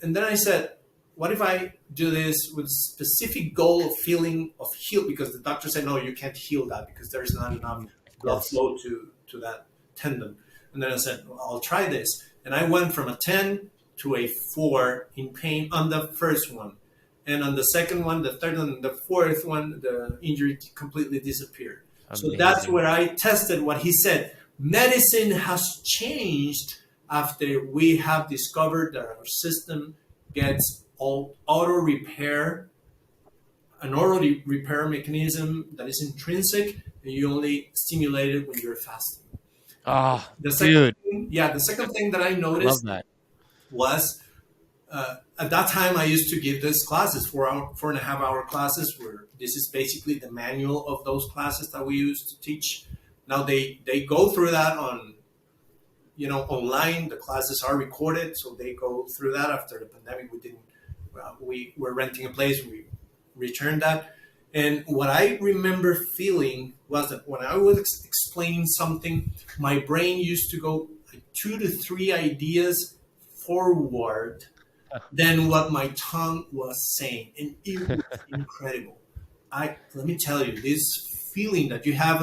And then I said, what if I do this with a specific goal of feeling of heal? Because the doctor said, no, you can't heal that because there's not enough blood flow to that tendon. And then I said, well, I'll try this. And I went from a 10 to a 4 in pain on the first one. And on the second one, the third one, the fourth one, the injury completely disappeared. Amazing. So that's where I tested what he said. Medicine has changed after we have discovered that our system gets auto repair, an auto repair mechanism that is intrinsic, and you only stimulate it when you're fasting. The second thing that I noticed was at that time I used to give these classes, 4.5-hour classes, where this is basically the manual of those classes that we use to teach. Now they go through that on, online. The classes are recorded, so they go through that. After the pandemic, we were renting a place. We returned that. And what I remember feeling was that when I was explaining something, my brain used to go, I like 2 to 3 ideas forward than what my tongue was saying, and it was incredible. Let me tell you, this feeling that you have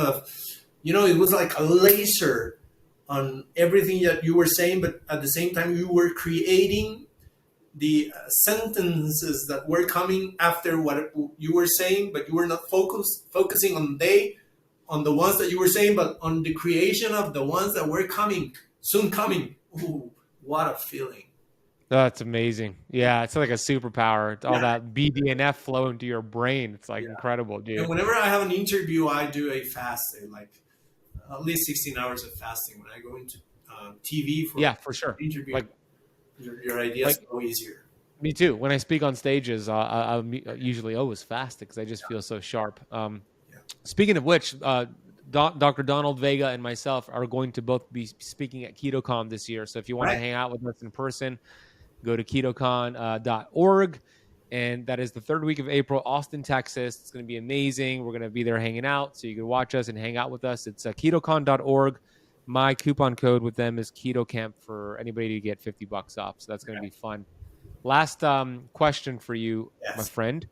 it was like a laser on everything that you were saying, but at the same time you were creating the sentences that were coming after what you were saying, but you were not focusing on the ones that you were saying, but on the creation of the ones that were soon coming. Ooh, what a feeling. That's amazing. Yeah, it's like a superpower. It's all that BDNF flow into your brain. It's like incredible, dude. And whenever I have an interview, I do a fasting, like at least 16 hours of fasting. When I go into TV for sure. Interview, like your ideas go easier. Me too. When I speak on stages, I'm usually always fast because I just feel so sharp. Speaking of which, Dr. Donald Vega and myself are going to both be speaking at Keto Kamp this year. So if you want to hang out with us in person, go to 𝙎𝙬𝙍𝙬𝙀.org. And that is the third week of April, Austin, Texas. It's going to be amazing. We're going to be there hanging out, so you can watch us and hang out with us. It's 𝙎𝙬𝙍𝙬𝙀.org. My coupon code with them is Keto Kamp for anybody to get $50 off. So that's going to be fun. Last question for you, my friend,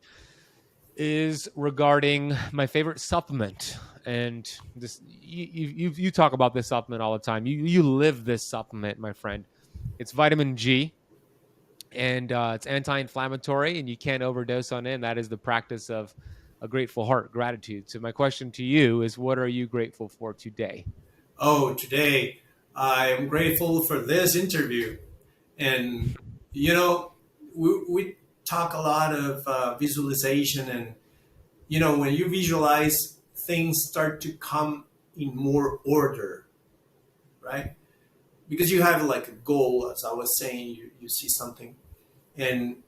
is regarding my favorite supplement. And this, you talk about this supplement all the time. You live this supplement, my friend. It's vitamin G. And it's anti-inflammatory, and you can't overdose on it. And that is the practice of a grateful heart, gratitude. So my question to you is, what are you grateful for today? Oh, today I am grateful for this interview. And, we talk a lot of visualization. And, when you visualize, things start to come in more order, right? Because you have like a goal, as I was saying, you see something. And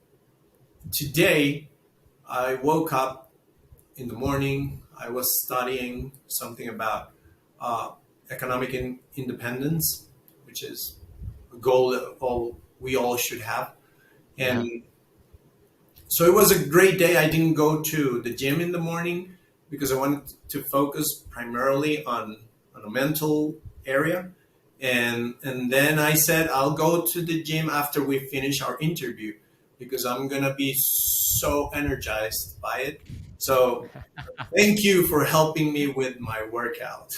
today I woke up in the morning, I was studying something about economic independence, which is a goal that we all should have. And so it was a great day. I didn't go to the gym in the morning because I wanted to focus primarily on a mental area. And then I said, I'll go to the gym after we finish our interview because I'm going to be so energized by it. So thank you for helping me with my workout.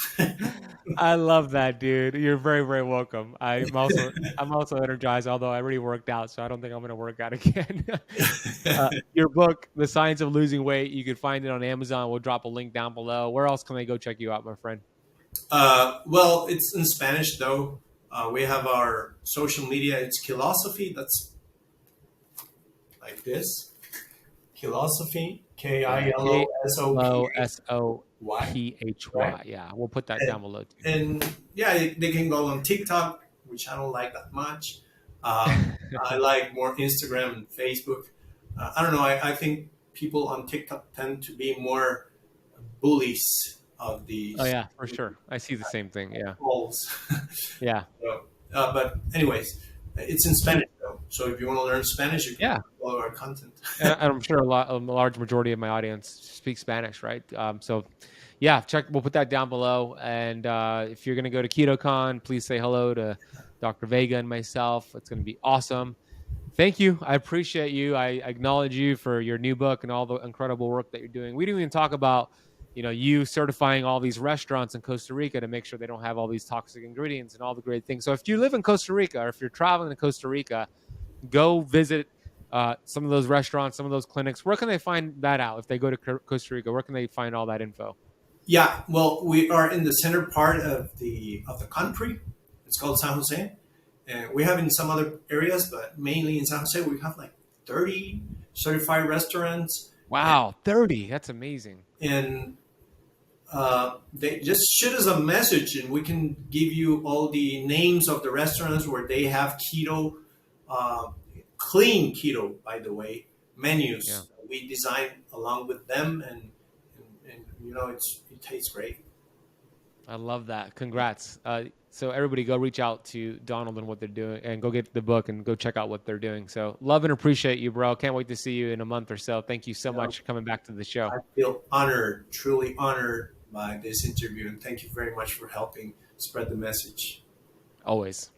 I love that, dude. You're very, very welcome. I'm also energized, although I already worked out, so I don't think I'm going to work out again. Your book, The Science of Losing Weight, you can find it on Amazon. We'll drop a link down below. Where else can they go check you out, my friend? Well, it's in Spanish, though. We have our social media. It's Kilosophy. That's like this. Kilosophy. KILOSOPHY. Yeah, we'll put that down below too. And they can go on TikTok, which I don't like that much. I like more Instagram and Facebook. I don't know. I think people on TikTok tend to be more bullies of these. Oh yeah, for sure. I see the same thing. Yeah. Yeah. So, but anyways, it's in Spanish though. So if you want to learn Spanish, you can follow our content. And I'm sure a large majority of my audience speaks Spanish, right? So yeah, we'll put that down below. And if you're going to go to Keto Kamp, please say hello to Dr. Vega and myself. It's going to be awesome. Thank you. I appreciate you. I acknowledge you for your new book and all the incredible work that you're doing. We didn't even talk about you certifying all these restaurants in Costa Rica to make sure they don't have all these toxic ingredients and all the great things. So if you live in Costa Rica or if you're traveling to Costa Rica, go visit some of those restaurants, some of those clinics. Where can they find that out? If they go to Costa Rica, where can they find all that info? Yeah, well, we are in the center part of the country. It's called San Jose. And we have in some other areas, but mainly in San Jose, we have like 30 certified restaurants. Wow, 30. That's amazing. And they just shoot us a message and we can give you all the names of the restaurants where they have keto, clean keto, by the way, menus. Yeah. We design along with them and it tastes great. I love that. Congrats. So everybody go reach out to Donald and what they're doing and go get the book and go check out what they're doing. So love and appreciate you, bro. Can't wait to see you in a month or so. Thank you so much for coming back to the show. I feel honored, truly honored by this interview. And thank you very much for helping spread the message. Always.